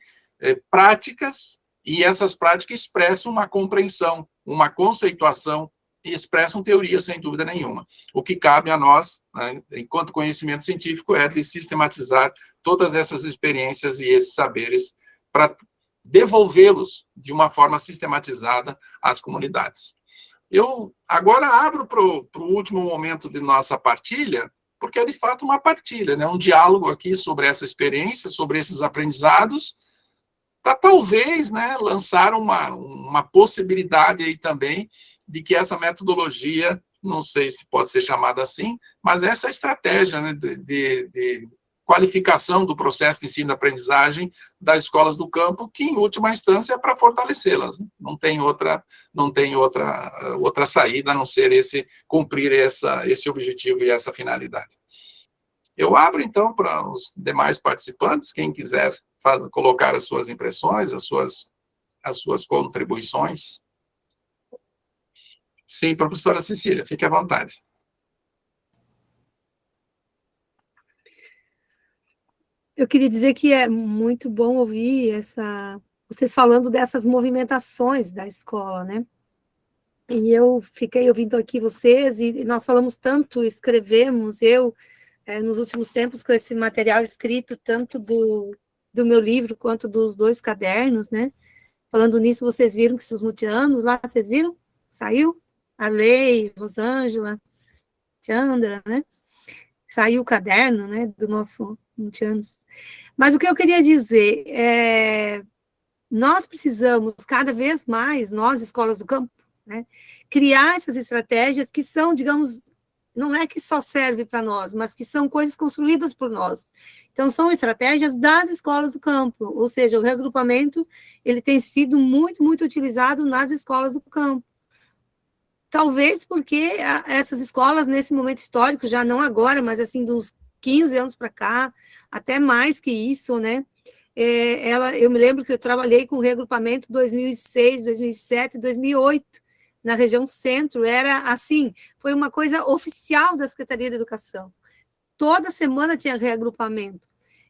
práticas, e essas práticas expressam uma compreensão, uma conceituação, e expressam teoria, sem dúvida nenhuma. O que cabe a nós, né, enquanto conhecimento científico, é de sistematizar todas essas experiências e esses saberes para devolvê-los de uma forma sistematizada às comunidades. Eu agora abro para o último momento de nossa partilha, porque é de fato uma partilha, né? Um diálogo aqui sobre essa experiência, sobre esses aprendizados, para talvez, né, lançar uma possibilidade aí também de que essa metodologia, não sei se pode ser chamada assim, mas essa estratégia, né, de qualificação do processo de ensino e aprendizagem das escolas do campo, que, em última instância, é para fortalecê-las. Não tem outra saída, a não ser cumprir esse objetivo e essa finalidade. Eu abro, então, para os demais participantes, quem quiser colocar as suas impressões, as suas contribuições. Sim, professora Cecília, fique à vontade. Eu queria dizer que é muito bom ouvir vocês falando dessas movimentações da escola, né? E eu fiquei ouvindo aqui vocês, e nós falamos tanto, escrevemos, nos últimos tempos, com esse material escrito, tanto do meu livro, quanto dos 2 cadernos, né? Falando nisso, vocês viram que os multianos lá, vocês viram? Saiu? Arley, Rosângela, Chandra, né? Saiu o caderno, né, do nosso multianos. Mas o que eu queria dizer nós precisamos, cada vez mais, nós, escolas do campo, né, criar essas estratégias que são, digamos, não é que só serve para nós, mas que são coisas construídas por nós. Então, são estratégias das escolas do campo, ou seja, o reagrupamento, ele tem sido muito, muito utilizado nas escolas do campo. Talvez porque essas escolas, nesse momento histórico, já não agora, mas assim, dos 15 anos para cá, até mais que isso, né? Eu me lembro que eu trabalhei com reagrupamento 2006, 2007, 2008, na região centro, era assim, foi uma coisa oficial da Secretaria de Educação. Toda semana tinha reagrupamento,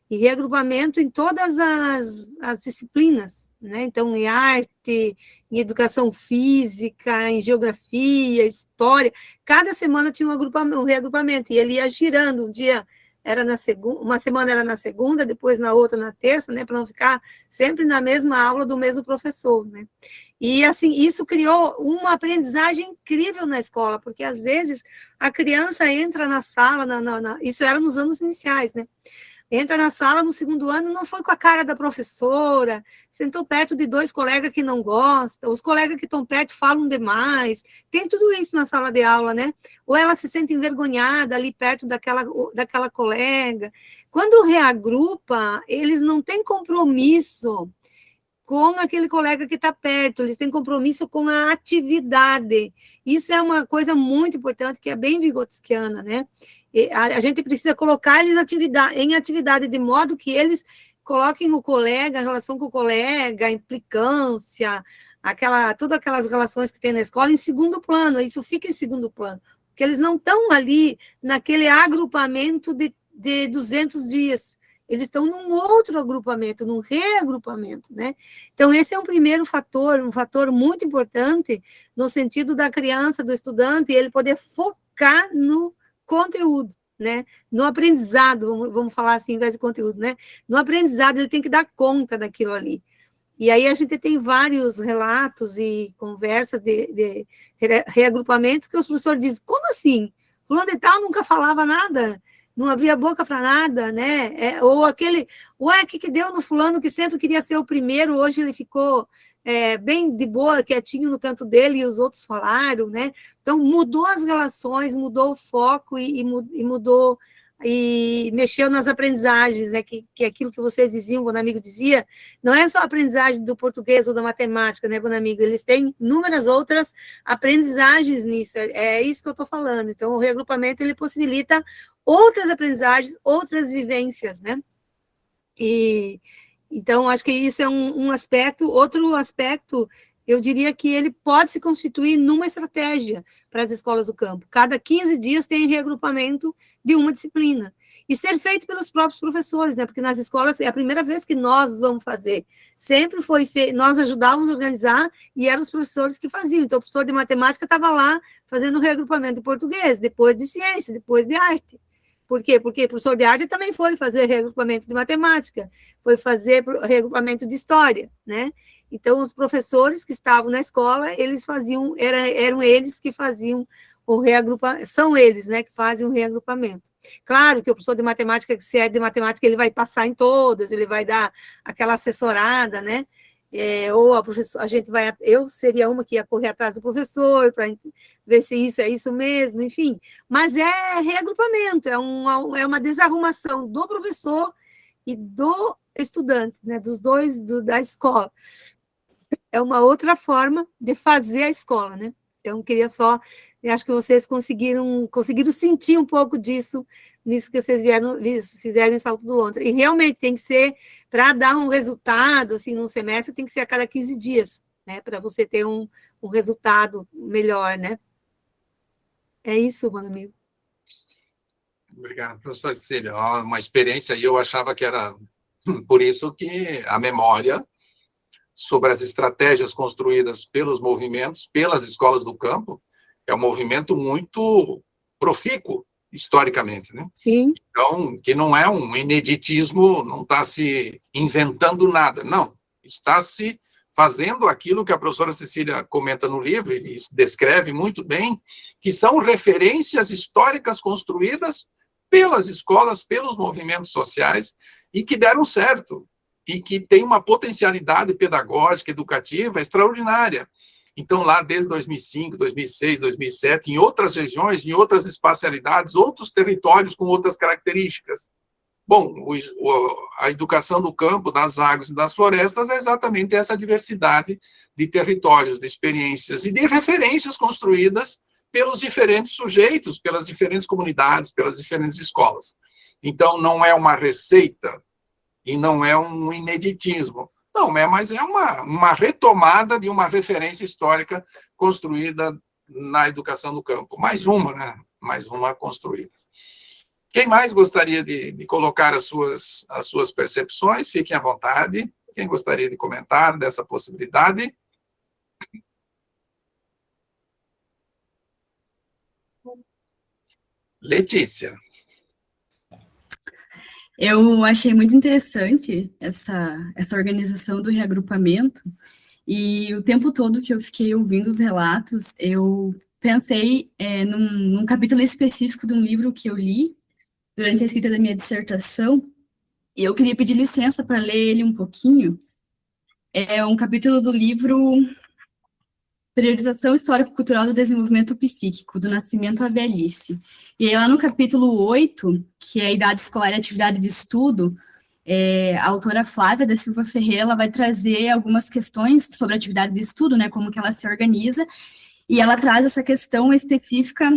e reagrupamento em todas as disciplinas, né? Então, em arte, em educação física, em geografia, história, cada semana tinha um reagrupamento, e ele ia girando, um dia era na segunda, uma semana era na segunda, depois na outra na terça, né, para não ficar sempre na mesma aula do mesmo professor, né? E assim, isso criou uma aprendizagem incrível na escola, porque às vezes a criança entra na sala, isso era nos anos iniciais, né? Entra na sala no segundo ano, não foi com a cara da professora, sentou perto de 2 colegas que não gostam, os colegas que estão perto falam demais, tem tudo isso na sala de aula, né? Ou ela se sente envergonhada ali perto daquela colega. Quando reagrupa, eles não têm compromisso com aquele colega que está perto, eles têm compromisso com a atividade. Isso é uma coisa muito importante, que é bem vigotskiana, né? A gente precisa colocar eles em atividade, de modo que eles coloquem o colega, a relação com o colega, a implicância, todas aquelas relações que tem na escola em segundo plano, isso fica em segundo plano, porque eles não estão ali naquele agrupamento de 200 dias, eles estão num outro agrupamento, num reagrupamento, né? Então, esse é um primeiro fator, um fator muito importante no sentido da criança, do estudante, ele poder focar no conteúdo, né? No aprendizado, vamos falar assim, em vez de conteúdo, né? No aprendizado, ele tem que dar conta daquilo ali. E aí a gente tem vários relatos e conversas de reagrupamentos que os professores dizem, como assim? Fulano de tal nunca falava nada, não abria a boca para nada, né? Ou aquele, ué, o que deu no fulano que sempre queria ser o primeiro, hoje ele ficou bem de boa, quietinho no canto dele, e os outros falaram, né? Então, mudou as relações, mudou o foco e mudou, e mexeu nas aprendizagens, né? Que aquilo que vocês diziam, o Bonamigo dizia, não é só a aprendizagem do português ou da matemática, né, Bonamigo? Eles têm inúmeras outras aprendizagens nisso, é isso que eu estou falando. Então, o reagrupamento, ele possibilita outras aprendizagens, outras vivências, né? Então, acho que isso é um aspecto. Outro aspecto, eu diria que ele pode se constituir numa estratégia para as escolas do campo. Cada 15 dias tem reagrupamento de uma disciplina. E ser feito pelos próprios professores, né? Porque nas escolas é a primeira vez que nós vamos fazer. Sempre foi feito, nós ajudávamos a organizar e eram os professores que faziam. Então, o professor de matemática estava lá fazendo o reagrupamento de português, depois de ciência, depois de arte. Por quê? Porque o professor de arte também foi fazer reagrupamento de matemática, foi fazer reagrupamento de história, né? Então, os professores que estavam na escola, eles faziam, eram eles que faziam o reagrupamento, são eles, né, que fazem o reagrupamento. Claro que o professor de matemática, que se é de matemática, ele vai passar em todas, ele vai dar aquela assessorada, né? Ou a gente vai, eu seria uma que ia correr atrás do professor para ver se isso é isso mesmo, enfim. Mas é reagrupamento, é uma desarrumação do professor e do estudante, né, dos dois, da escola. É uma outra forma de fazer a escola, né? Então, queria só, eu acho que vocês conseguiram sentir um pouco disso, nisso que vocês fizeram em Salto do Lontra. E realmente tem que ser, para dar um resultado, assim, num semestre, tem que ser a cada 15 dias, né? Para você ter um resultado melhor, né? É isso, meu amigo. Obrigado, professor Cecília. Uma experiência aí, eu achava que era por isso que a memória sobre as estratégias construídas pelos movimentos, pelas escolas do campo, é um movimento muito profícuo, historicamente, né? Sim. Então, que não é um ineditismo, não está se inventando nada, não. Está se fazendo aquilo que a professora Cecília comenta no livro, e descreve muito bem, que são referências históricas construídas pelas escolas, pelos movimentos sociais, e que deram certo, e que tem uma potencialidade pedagógica, educativa extraordinária. Então, lá desde 2005, 2006, 2007, em outras regiões, em outras espacialidades, outros territórios com outras características. Bom, a educação do campo, das águas e das florestas é exatamente essa diversidade de territórios, de experiências e de referências construídas pelos diferentes sujeitos, pelas diferentes comunidades, pelas diferentes escolas. Então, não é uma receita e não é um ineditismo. Não, mas é uma retomada de uma referência histórica construída na educação do campo. Mais uma, né? Mais uma construída. Quem mais gostaria de colocar as suas percepções? Fiquem à vontade. Quem gostaria de comentar dessa possibilidade? Letícia. Eu achei muito interessante essa organização do reagrupamento, e o tempo todo que eu fiquei ouvindo os relatos, eu pensei num capítulo específico de um livro que eu li durante a escrita da minha dissertação, e eu queria pedir licença para ler ele um pouquinho. É um capítulo do livro Priorização Histórico-Cultural do Desenvolvimento Psíquico, do Nascimento à Velhice. E aí, lá no capítulo 8, que é a idade escolar e atividade de estudo, a autora Flávia da Silva Ferreira, ela vai trazer algumas questões sobre a atividade de estudo, né, como que ela se organiza, e ela traz essa questão específica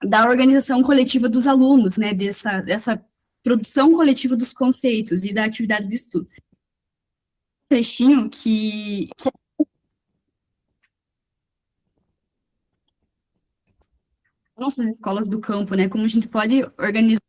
da organização coletiva dos alunos, né, dessa produção coletiva dos conceitos e da atividade de estudo. Um trechinho que nossas escolas do campo, né, como a gente pode organizar.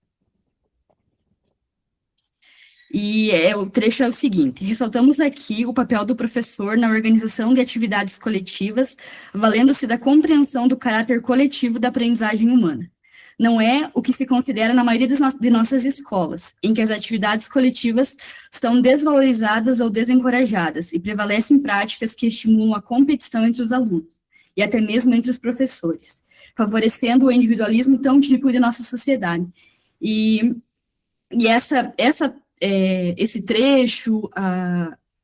E o trecho é o seguinte: ressaltamos aqui o papel do professor na organização de atividades coletivas, valendo-se da compreensão do caráter coletivo da aprendizagem humana. Não é o que se considera na maioria de nossas escolas, em que as atividades coletivas são desvalorizadas ou desencorajadas, e prevalecem práticas que estimulam a competição entre os alunos, e até mesmo entre os professores, favorecendo o individualismo tão típico de nossa sociedade. E esse trecho,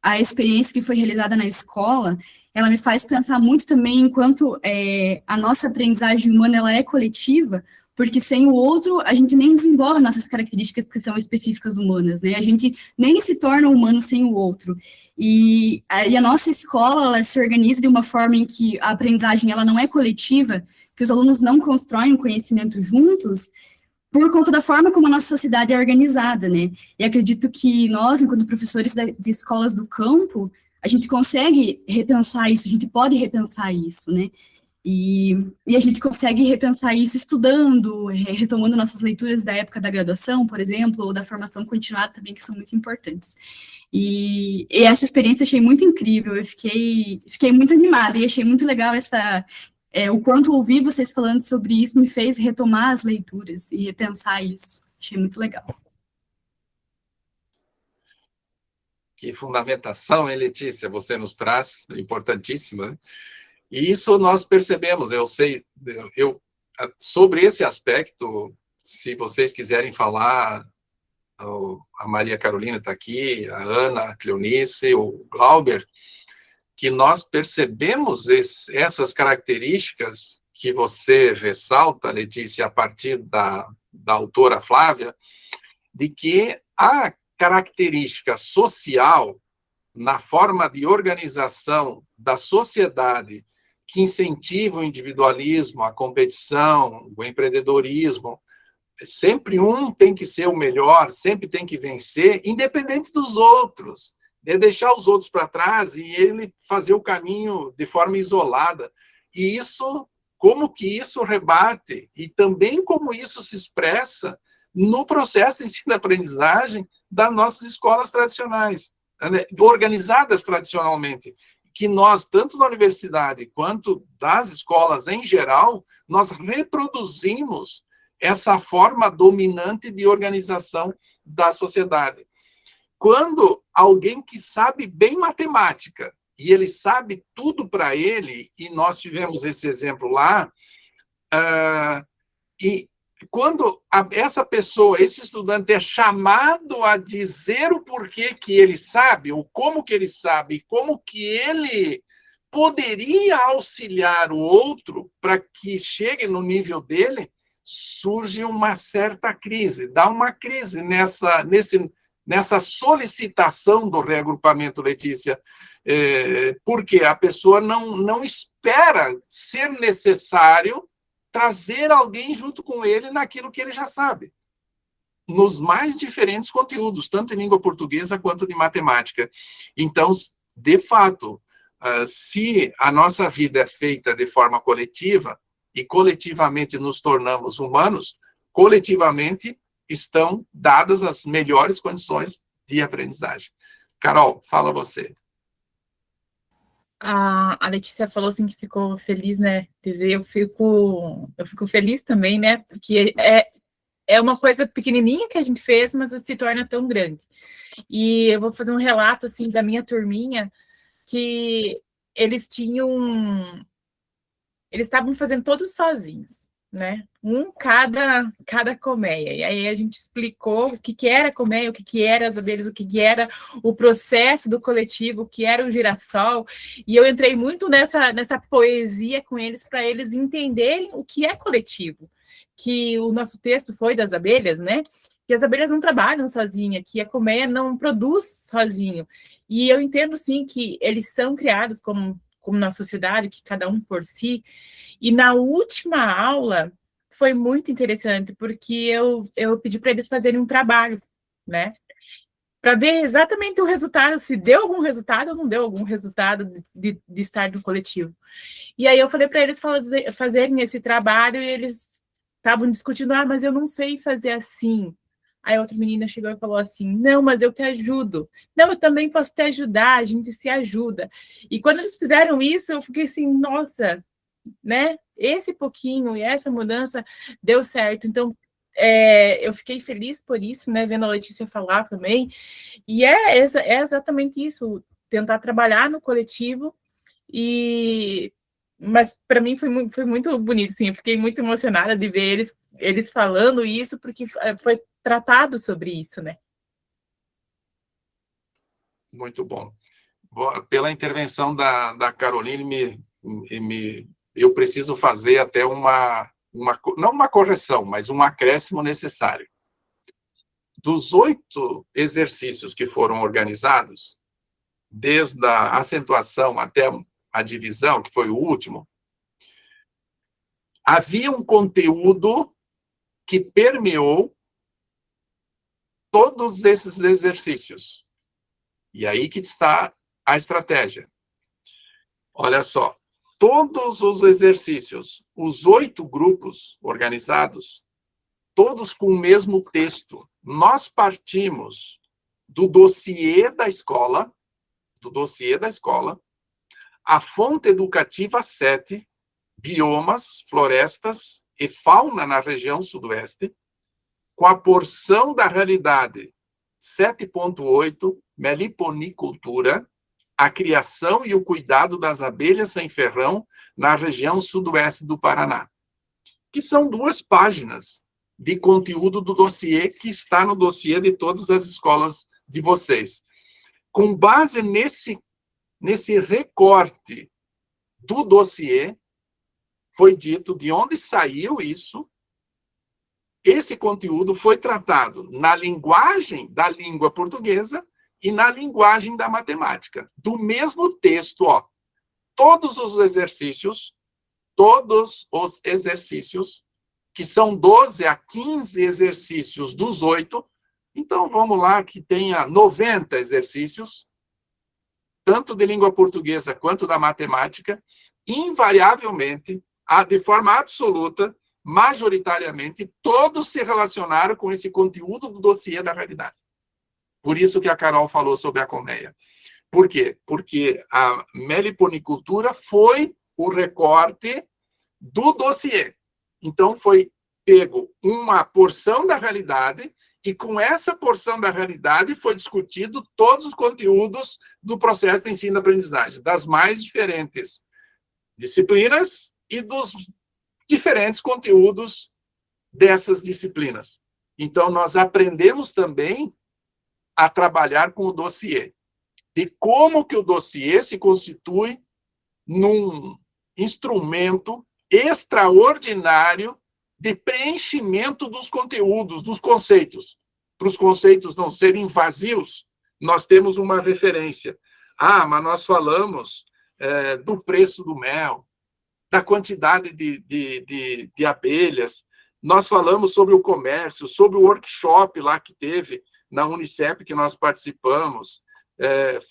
a experiência que foi realizada na escola, ela me faz pensar muito também enquanto a nossa aprendizagem humana ela é coletiva, porque sem o outro a gente nem desenvolve nossas características que são específicas humanas, né? A gente nem se torna humano sem o outro. E a nossa escola ela se organiza de uma forma em que a aprendizagem ela não é coletiva, que os alunos não constroem o conhecimento juntos, por conta da forma como a nossa sociedade é organizada, né? E acredito que nós, enquanto professores de escolas do campo, a gente consegue repensar isso, a gente pode repensar isso, né? E a gente consegue repensar isso estudando, retomando nossas leituras da época da graduação, por exemplo, ou da formação continuada também, que são muito importantes. E essa experiência eu achei muito incrível, eu fiquei muito animada e achei muito legal o quanto ouvir vocês falando sobre isso me fez retomar as leituras e repensar isso. Achei muito legal. Que fundamentação, hein, Letícia, você nos traz, importantíssima, né? E isso nós percebemos, sobre esse aspecto, se vocês quiserem falar, a Maria Carolina está aqui, a Ana, a Cleonice, o Glauber, que nós percebemos essas características que você ressalta, Letícia, a partir da autora Flávia, de que a característica social, na forma de organização da sociedade, que incentiva o individualismo, a competição, o empreendedorismo, sempre um tem que ser o melhor, sempre tem que vencer, independente dos outros, de deixar os outros para trás e ele fazer o caminho de forma isolada. E isso, como que isso rebate, e também como isso se expressa no processo de ensino-aprendizagem das nossas escolas tradicionais. né, organizadas tradicionalmente, que nós, tanto na universidade quanto das escolas em geral, nós reproduzimos essa forma dominante de organização da sociedade. Quando alguém que sabe bem matemática, e ele sabe tudo para ele, e nós tivemos esse exemplo lá, e quando essa pessoa, esse estudante, é chamado a dizer o porquê que ele sabe, ou como que ele sabe, como que ele poderia auxiliar o outro para que chegue no nível dele, surge uma certa crise, dá uma crise nessa solicitação do reagrupamento, Letícia, porque a pessoa não espera ser necessário trazer alguém junto com ele naquilo que ele já sabe, nos mais diferentes conteúdos, tanto em língua portuguesa quanto de matemática. Então, de fato, se a nossa vida é feita de forma coletiva, e coletivamente nos tornamos humanos, coletivamente estão dadas as melhores condições de aprendizagem. Carol, fala você. A Letícia falou assim que ficou feliz, né, de ver, eu fico feliz também, né, porque é uma coisa pequenininha que a gente fez, mas se torna tão grande. E eu vou fazer um relato, assim, da minha turminha, que eles estavam fazendo todos sozinhos, né, cada colmeia, e aí a gente explicou o que era a colmeia, o que era as abelhas, o que era o processo do coletivo, o que era o girassol, e eu entrei muito nessa poesia com eles, para eles entenderem o que é coletivo, que o nosso texto foi das abelhas, né, que as abelhas não trabalham sozinha, que a colmeia não produz sozinho, e eu entendo, sim, que eles são criados como na sociedade, que cada um por si. E na última aula foi muito interessante, porque eu pedi para eles fazerem um trabalho, né? Para ver exatamente o resultado, se deu algum resultado ou não deu algum resultado de estar no coletivo. E aí eu falei para eles fazerem esse trabalho, e eles estavam discutindo, mas eu não sei fazer assim. Aí outra menina chegou e falou assim, não, mas eu te ajudo. Não, eu também posso te ajudar, a gente se ajuda. E quando eles fizeram isso, eu fiquei assim, nossa, né? Esse pouquinho e essa mudança deu certo. Então, eu fiquei feliz por isso, né? Vendo a Letícia falar também. E é exatamente isso, tentar trabalhar no coletivo. Mas para mim foi muito bonito, sim. Eu fiquei muito emocionada de ver eles falando isso, porque foi tratado sobre isso, né? Muito bom. Pela intervenção da Caroline, eu preciso fazer até não uma correção, mas um acréscimo necessário. Dos 8 exercícios que foram organizados, desde a acentuação até a divisão, que foi o último, havia um conteúdo que permeou todos esses exercícios. E aí que está a estratégia. Olha só, todos os exercícios, os 8 grupos organizados, todos com o mesmo texto. Nós partimos do dossiê da escola, a fonte educativa 7, biomas, florestas e fauna na região sudoeste, com a porção da realidade 7.8, meliponicultura, a criação e o cuidado das abelhas sem ferrão na região sudoeste do Paraná, que são 2 páginas de conteúdo do dossiê que está no dossiê de todas as escolas de vocês. Com base nesse recorte do dossiê, foi dito de onde saiu isso. Esse conteúdo foi tratado na linguagem da língua portuguesa e na linguagem da matemática. Do mesmo texto, todos os exercícios, que são 12 a 15 exercícios dos 8, então vamos lá que tenha 90 exercícios, tanto de língua portuguesa quanto da matemática, invariavelmente, de forma absoluta, majoritariamente, todos se relacionaram com esse conteúdo do dossiê da realidade. Por isso que a Carol falou sobre a colmeia. Por quê? Porque a meliponicultura foi o recorte do dossiê. Então, foi pego uma porção da realidade e, com essa porção da realidade, foi discutido todos os conteúdos do processo de ensino-aprendizagem, das mais diferentes disciplinas e dos diferentes conteúdos dessas disciplinas. Então, nós aprendemos também a trabalhar com o dossiê, de como que o dossiê se constitui num instrumento extraordinário de preenchimento dos conteúdos, dos conceitos. Para os conceitos não serem vazios, nós temos uma referência. Ah, mas nós falamos do preço do mel, da quantidade de abelhas, nós falamos sobre o comércio, sobre o workshop lá que teve na Unicep, que nós participamos.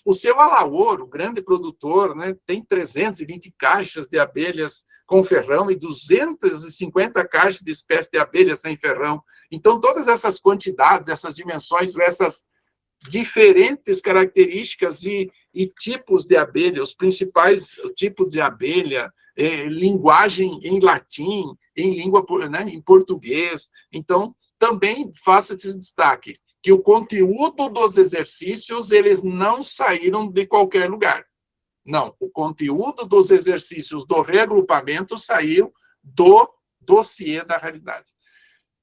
O seu Alaor, o grande produtor, né, tem 320 caixas de abelhas com ferrão e 250 caixas de espécie de abelhas sem ferrão. Então, todas essas quantidades, essas dimensões, essas diferentes características e tipos de abelha, os principais tipos de abelha, linguagem em latim, em língua, né, em português. Então, também faço esse destaque, que o conteúdo dos exercícios, eles não saíram de qualquer lugar. Não, o conteúdo dos exercícios do reagrupamento saiu do dossiê da realidade.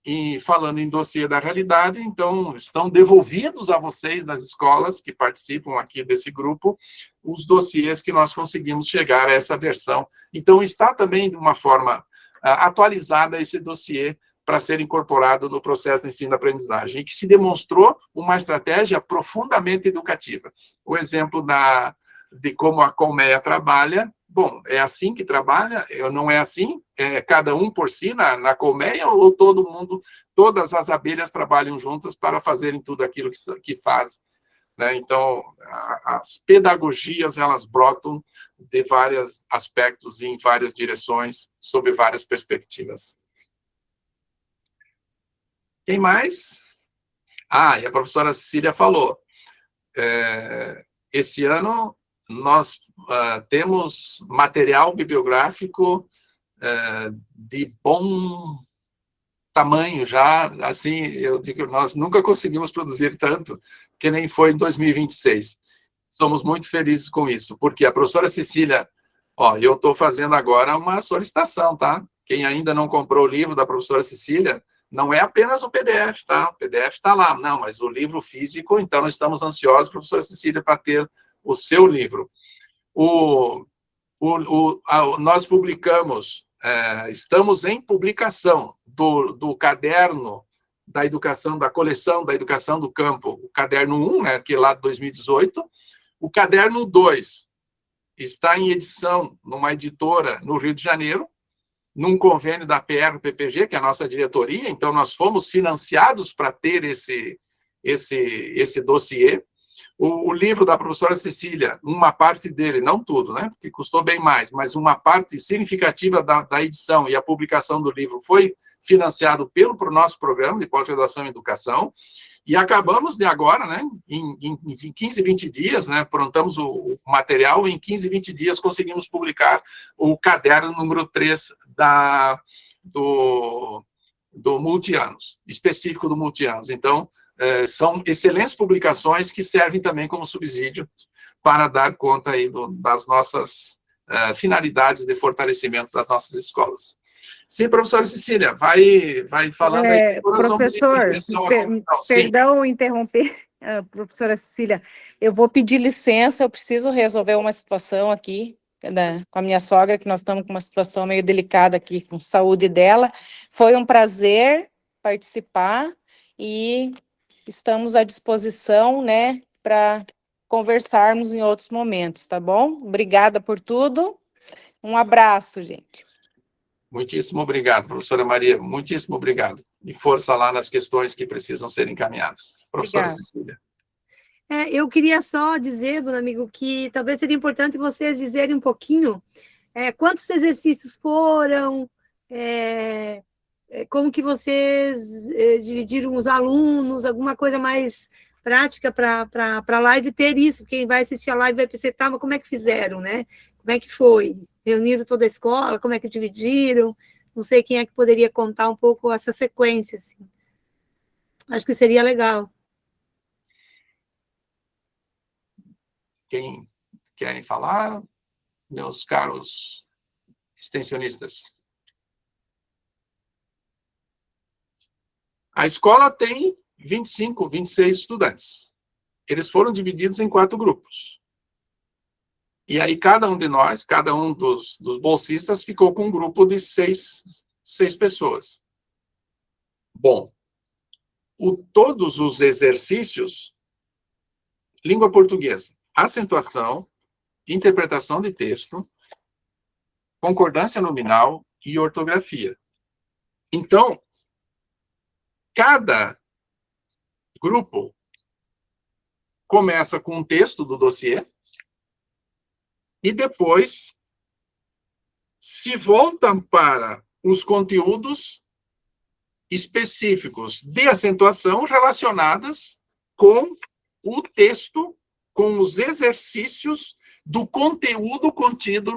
E falando em dossiê da realidade, então, estão devolvidos a vocês das escolas que participam aqui desse grupo, os dossiês que nós conseguimos chegar a essa versão. Então, está também de uma forma atualizada esse dossiê para ser incorporado no processo de ensino-aprendizagem, e que se demonstrou uma estratégia profundamente educativa. O exemplo de como a colmeia trabalha, bom, é assim que trabalha? Não é assim? É cada um por si na colmeia, ou todo mundo, todas as abelhas trabalham juntas para fazerem tudo aquilo que fazem? Né? Então, as pedagogias, elas brotam de vários aspectos e em várias direções, sob várias perspectivas. Quem mais? E a professora Cecília falou, esse ano nós temos material bibliográfico de bom tamanho já, assim, eu digo, nós nunca conseguimos produzir tanto, que nem foi em 2026. Somos muito felizes com isso, porque a professora Cecília, eu estou fazendo agora uma solicitação, tá? Quem ainda não comprou o livro da professora Cecília, não é apenas o PDF, tá? O PDF está lá, não, mas o livro físico, então nós estamos ansiosos, professora Cecília, para ter o seu livro. Nós publicamos, estamos em publicação do caderno da educação, da coleção da educação do campo, o caderno 1, né, que é lá de 2018, o caderno 2 está em edição numa editora no Rio de Janeiro, num convênio da PR-PPG, que é a nossa diretoria, então nós fomos financiados para ter esse dossiê. O livro da professora Cecília, uma parte dele, não tudo, né, porque custou bem mais, mas uma parte significativa da edição e a publicação do livro foi financiado pelo nosso programa de pós-graduação em educação, e acabamos de agora, né, em 15, 20 dias, né, prontamos o material, em 15, 20 dias conseguimos publicar o caderno número 3 do Multianos, específico do Multianos. Então, são excelentes publicações que servem também como subsídio para dar conta aí das nossas finalidades de fortalecimento das nossas escolas. Sim, professora Cecília, vai falando aí. Professor, perdão interromper, professora Cecília, eu vou pedir licença, eu preciso resolver uma situação aqui com a minha sogra, que nós estamos com uma situação meio delicada aqui com a saúde dela. Foi um prazer participar e estamos à disposição, né, para conversarmos em outros momentos, tá bom? Obrigada por tudo. Um abraço, gente. Muitíssimo obrigado, professora Maria. Muitíssimo obrigado. E força lá nas questões que precisam ser encaminhadas. Professora Cecília. Eu queria só dizer, meu amigo, que talvez seria importante vocês dizerem um pouquinho quantos exercícios foram, como que vocês dividiram os alunos, alguma coisa mais prática para a live ter isso. Quem vai assistir a live vai pensar, tá, mas como é que fizeram, né? Como é que foi? Reuniram toda a escola? Como é que dividiram? Não sei quem é que poderia contar um pouco essa sequência, assim. Acho que seria legal. Quem querem falar, meus caros extensionistas? A escola tem 25, 26 estudantes. Eles foram divididos em 4 grupos. E aí cada um de nós, cada um dos bolsistas, ficou com um grupo de 6 pessoas. Bom, todos os exercícios, língua portuguesa, acentuação, interpretação de texto, concordância nominal e ortografia. Então, cada grupo começa com um texto do dossiê e depois se voltam para os conteúdos específicos de acentuação relacionados com o texto, com os exercícios do conteúdo contido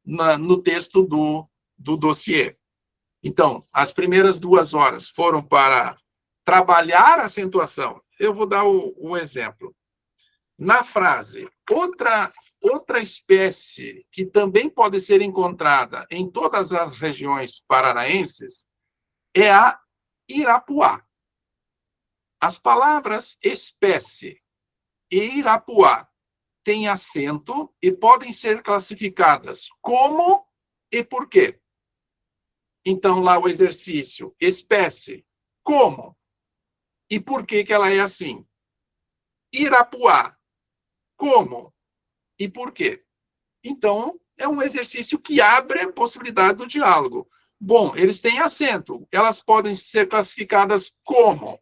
no texto do dossiê. Então, as primeiras 2 horas foram para trabalhar a acentuação. Eu vou dar um exemplo. Na frase, outra espécie que também pode ser encontrada em todas as regiões paranaenses é a irapuá. As palavras espécie e irapuá têm acento e podem ser classificadas como e por quê. Então, lá o exercício, espécie, como e por que ela é assim. Irapuá, como e por quê. Então, é um exercício que abre a possibilidade do diálogo. Bom, eles têm acento, elas podem ser classificadas como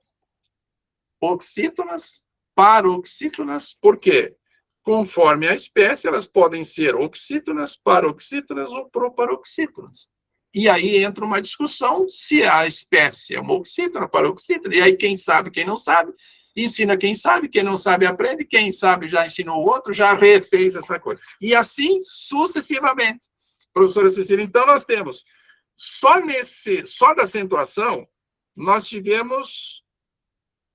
oxítonas, paroxítonas, por quê? Conforme a espécie, elas podem ser oxítonas, paroxítonas ou proparoxítonas. E aí entra uma discussão se a espécie é uma oxítona, paroxítona, e aí quem sabe, quem não sabe, ensina quem sabe, quem não sabe aprende, quem sabe já ensinou o outro, já refez essa coisa. E assim sucessivamente. Professora Cecília, então nós temos, só da acentuação, nós tivemos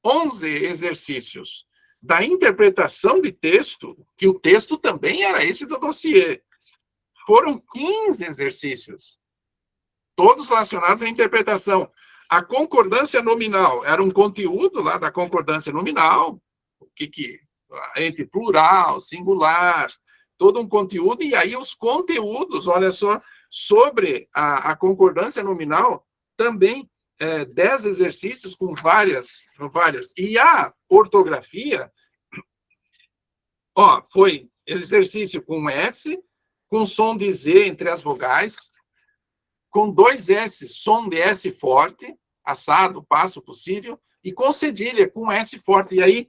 11 exercícios. Da interpretação de texto, que o texto também era esse do dossiê, foram 15 exercícios, todos relacionados à interpretação. A concordância nominal era um conteúdo lá da concordância nominal, entre plural, singular, todo um conteúdo, e aí os conteúdos, olha só, sobre a concordância nominal, também 10 exercícios com várias. E a ortografia, foi exercício com S, com som de Z entre as vogais, com 2 S, som de S forte, assado, passo, possível, e com cedilha, com S forte. E aí,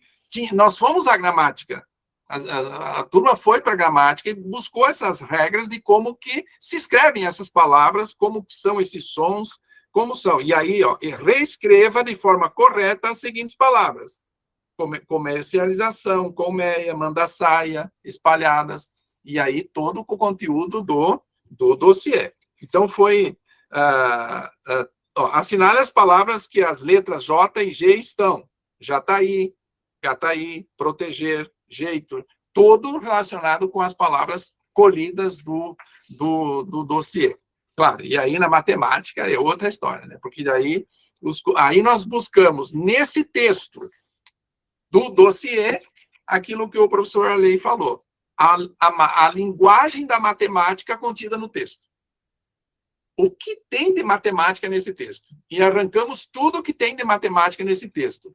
nós fomos à gramática. A turma foi para a gramática e buscou essas regras de como que se escrevem essas palavras, como que são esses sons, como são. E aí, reescreva de forma correta as seguintes palavras. Comercialização, colmeia, manda-saia, espalhadas. E aí, todo o conteúdo do dossiê. Então, foi assinale as palavras que as letras J e G estão. Jataí, proteger, jeito, todo relacionado com as palavras colhidas do dossiê. Claro, e aí na matemática é outra história, né? Porque daí aí nós buscamos nesse texto do dossiê aquilo que o professor Arley falou, a linguagem da matemática contida no texto. O que tem de matemática nesse texto? E arrancamos tudo que tem de matemática nesse texto.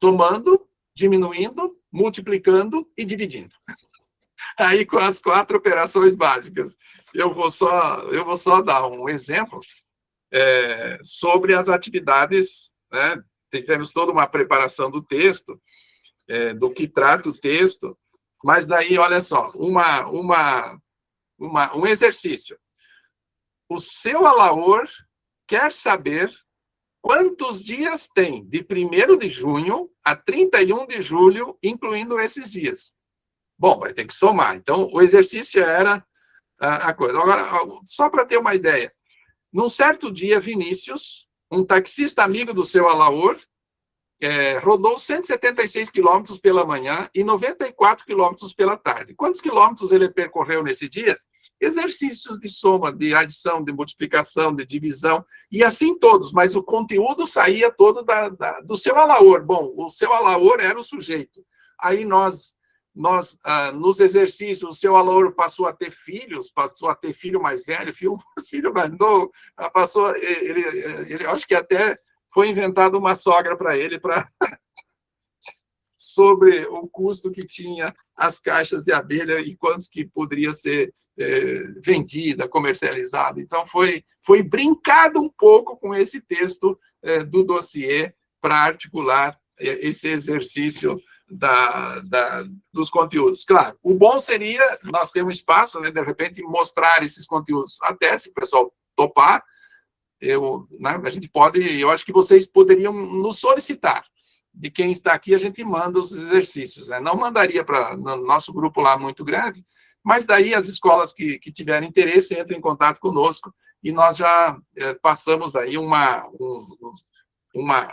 Somando, diminuindo, multiplicando e dividindo. Aí, com as 4 operações básicas. Eu vou só dar um exemplo sobre as atividades, né? Tivemos toda uma preparação do texto, do que trata o texto, mas daí, olha só, um exercício. O seu alaor quer saber Quantos dias tem de 1º de junho a 31 de julho, incluindo esses dias? Bom, vai ter que somar. Então, o exercício era a coisa. Agora, só para ter uma ideia, num certo dia, Vinícius, um taxista amigo do seu Alaor, rodou 176 quilômetros pela manhã e 94 quilômetros pela tarde. Quantos quilômetros ele percorreu nesse dia? Exercícios de soma, de adição, de multiplicação, de divisão, e assim todos, mas o conteúdo saía todo do seu Alaor. Bom, o seu Alaor era o sujeito. Aí nos exercícios, o seu Alaor passou a ter filhos, passou a ter filho mais velho, filho mais novo, passou, ele acho que até foi inventada uma sogra para ele, sobre o custo que tinha as caixas de abelha e quantos que poderia ser vendida, comercializada. Então, foi brincado um pouco com esse texto do dossiê para articular esse exercício dos conteúdos. Claro, o bom seria nós ter um espaço, né, de repente, mostrar esses conteúdos, até se o pessoal topar, a gente pode, eu acho que vocês poderiam nos solicitar. De quem está aqui, a gente manda os exercícios, né? Não mandaria para o nosso grupo lá muito grande, mas daí as escolas que tiverem interesse entram em contato conosco e nós já passamos aí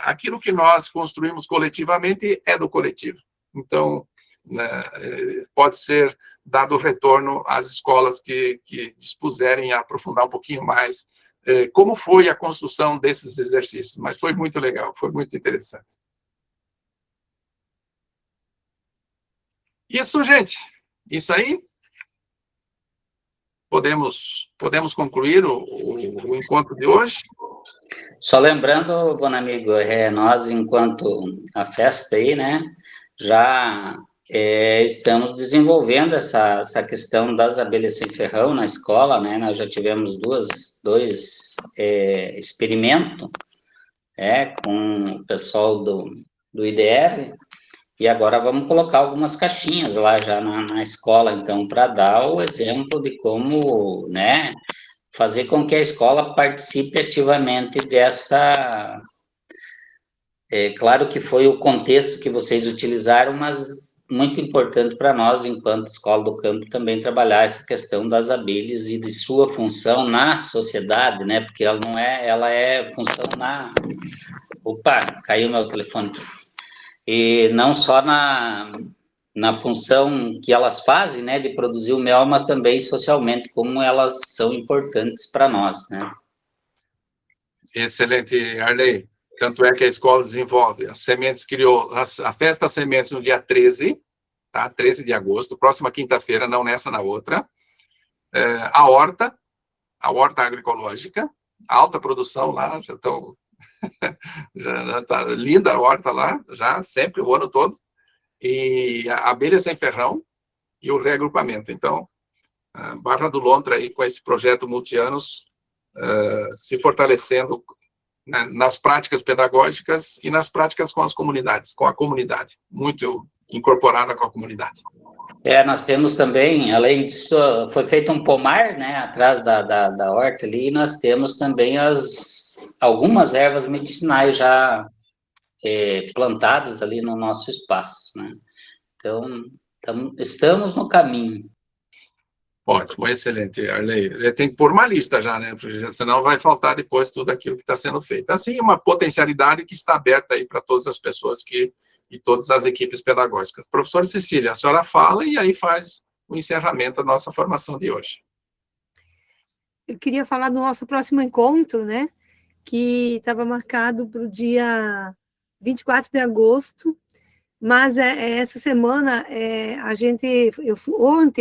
aquilo que nós construímos coletivamente é do coletivo. Então, né, pode ser dado retorno às escolas que dispuserem a aprofundar um pouquinho mais como foi a construção desses exercícios, mas foi muito legal, foi muito interessante. Isso, gente. Isso aí. Podemos concluir o encontro de hoje. Só lembrando, bom amigo, nós, enquanto a festa aí, né, já estamos desenvolvendo essa questão das abelhas sem ferrão na escola, né, nós já tivemos dois experimentos, com o pessoal do IDR, e agora vamos colocar algumas caixinhas lá já na escola, então, para dar o exemplo de como, né, fazer com que a escola participe ativamente dessa... claro que foi o contexto que vocês utilizaram, mas muito importante para nós, enquanto Escola do Campo, também trabalhar essa questão das abelhas e de sua função na sociedade, né, porque ela é função na... Opa, caiu meu telefone aqui. E não só na função que elas fazem, né, de produzir o mel, mas também socialmente, como elas são importantes para nós, né. Excelente, Arley. Tanto é que a escola desenvolve. As Sementes criou a Festa Sementes no dia 13, tá? 13 de agosto, próxima quinta-feira, não nessa, na outra. A horta agroecológica, alta produção lá, já estão... já tá linda a horta lá, já sempre, o ano todo, e a abelha sem ferrão e o reagrupamento. Então, a Barra do Lontra aí com esse projeto multianos se fortalecendo, né, nas práticas pedagógicas e nas práticas com as comunidades, com a comunidade, muito incorporada com a comunidade. Nós temos também, além disso, foi feito um pomar, né, atrás da horta ali, e nós temos também algumas ervas medicinais já plantadas ali no nosso espaço, né. Então, estamos no caminho. Ótimo, excelente, Arley. Tem que pôr uma lista já, né, porque senão vai faltar depois tudo aquilo que está sendo feito. Assim, uma potencialidade que está aberta aí para todas as pessoas e todas as equipes pedagógicas. Professora Cecília, a senhora fala e aí faz o encerramento da nossa formação de hoje. Eu queria falar do nosso próximo encontro, né, que estava marcado para o dia 24 de agosto, mas essa semana,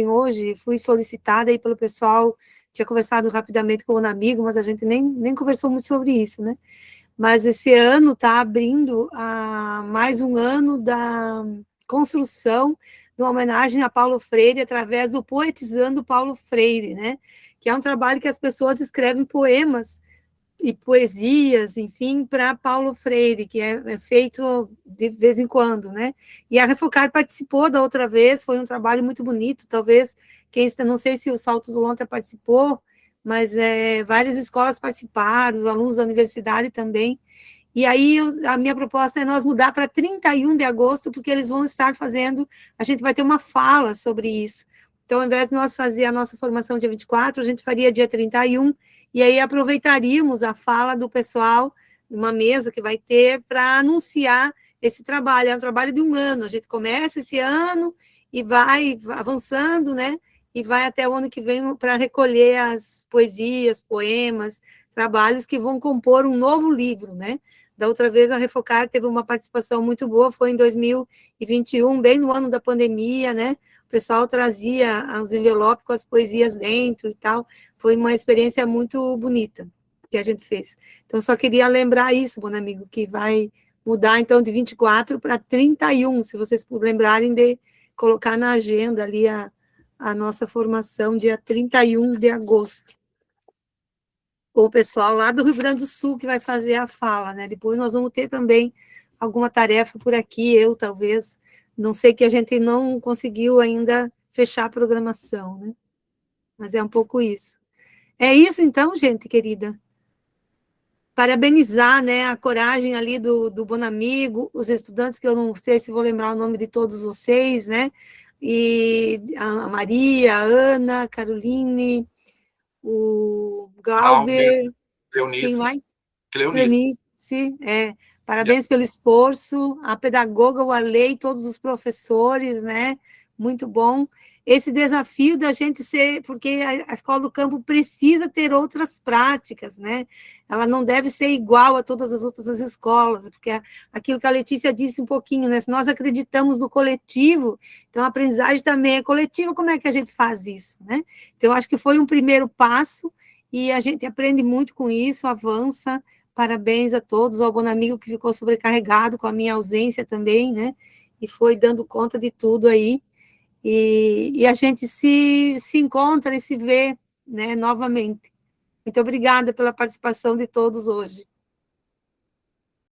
hoje, fui solicitada aí pelo pessoal, tinha conversado rapidamente com um amigo, mas a gente nem conversou muito sobre isso, né? Mas esse ano está abrindo mais um ano da construção de uma homenagem a Paulo Freire, através do Poetizando Paulo Freire, né? Que é um trabalho que as pessoas escrevem poemas e poesias, enfim, para Paulo Freire, que é feito de vez em quando, né? E a Refocar participou da outra vez, foi um trabalho muito bonito, talvez, não sei se o Salto do Lontra participou, mas várias escolas participaram, os alunos da universidade também, E aí, a minha proposta é nós mudar para 31 de agosto, porque eles vão estar fazendo, a gente vai ter uma fala sobre isso. Então, ao invés de nós fazer a nossa formação dia 24, a gente faria dia 31, e aí aproveitaríamos a fala do pessoal, uma mesa que vai ter, para anunciar esse trabalho. É um trabalho de um ano, a gente começa esse ano e vai avançando, né? E vai até o ano que vem para recolher as poesias, poemas, trabalhos que vão compor um novo livro, né? Da outra vez, a Refocar teve uma participação muito boa, foi em 2021, bem no ano da pandemia, né? O pessoal trazia os envelopes com as poesias dentro e tal. Foi uma experiência muito bonita que a gente fez. Então, só queria lembrar isso, bom amigo, que vai mudar, então, de 24 para 31, se vocês lembrarem de colocar na agenda ali a nossa formação, dia 31 de agosto. O pessoal lá do Rio Grande do Sul que vai fazer a fala, né? Depois nós vamos ter também alguma tarefa por aqui, eu talvez, não sei, que a gente não conseguiu ainda fechar a programação, né? Mas é um pouco isso. É isso então, gente querida. Parabenizar, né, a coragem ali do Bonamigo, os estudantes, que eu não sei se vou lembrar o nome de todos vocês, né? E a Maria, a Ana, a Caroline, o Glauber, quem mais? Cleonice, parabéns pelo esforço, a pedagoga, o Arley, todos os professores, né? Muito bom. Esse desafio da gente ser, porque a Escola do Campo precisa ter outras práticas, né? Ela não deve ser igual a todas as outras escolas, porque aquilo que a Letícia disse um pouquinho, né? Se nós acreditamos no coletivo, então a aprendizagem também é coletiva, como é que a gente faz isso, né? Então, acho que foi um primeiro passo, e a gente aprende muito com isso, avança. Parabéns a todos, ao Bonamigo, que ficou sobrecarregado com a minha ausência também, né? E foi dando conta de tudo aí. E a gente se encontra e se vê, né, novamente. Muito obrigada pela participação de todos hoje.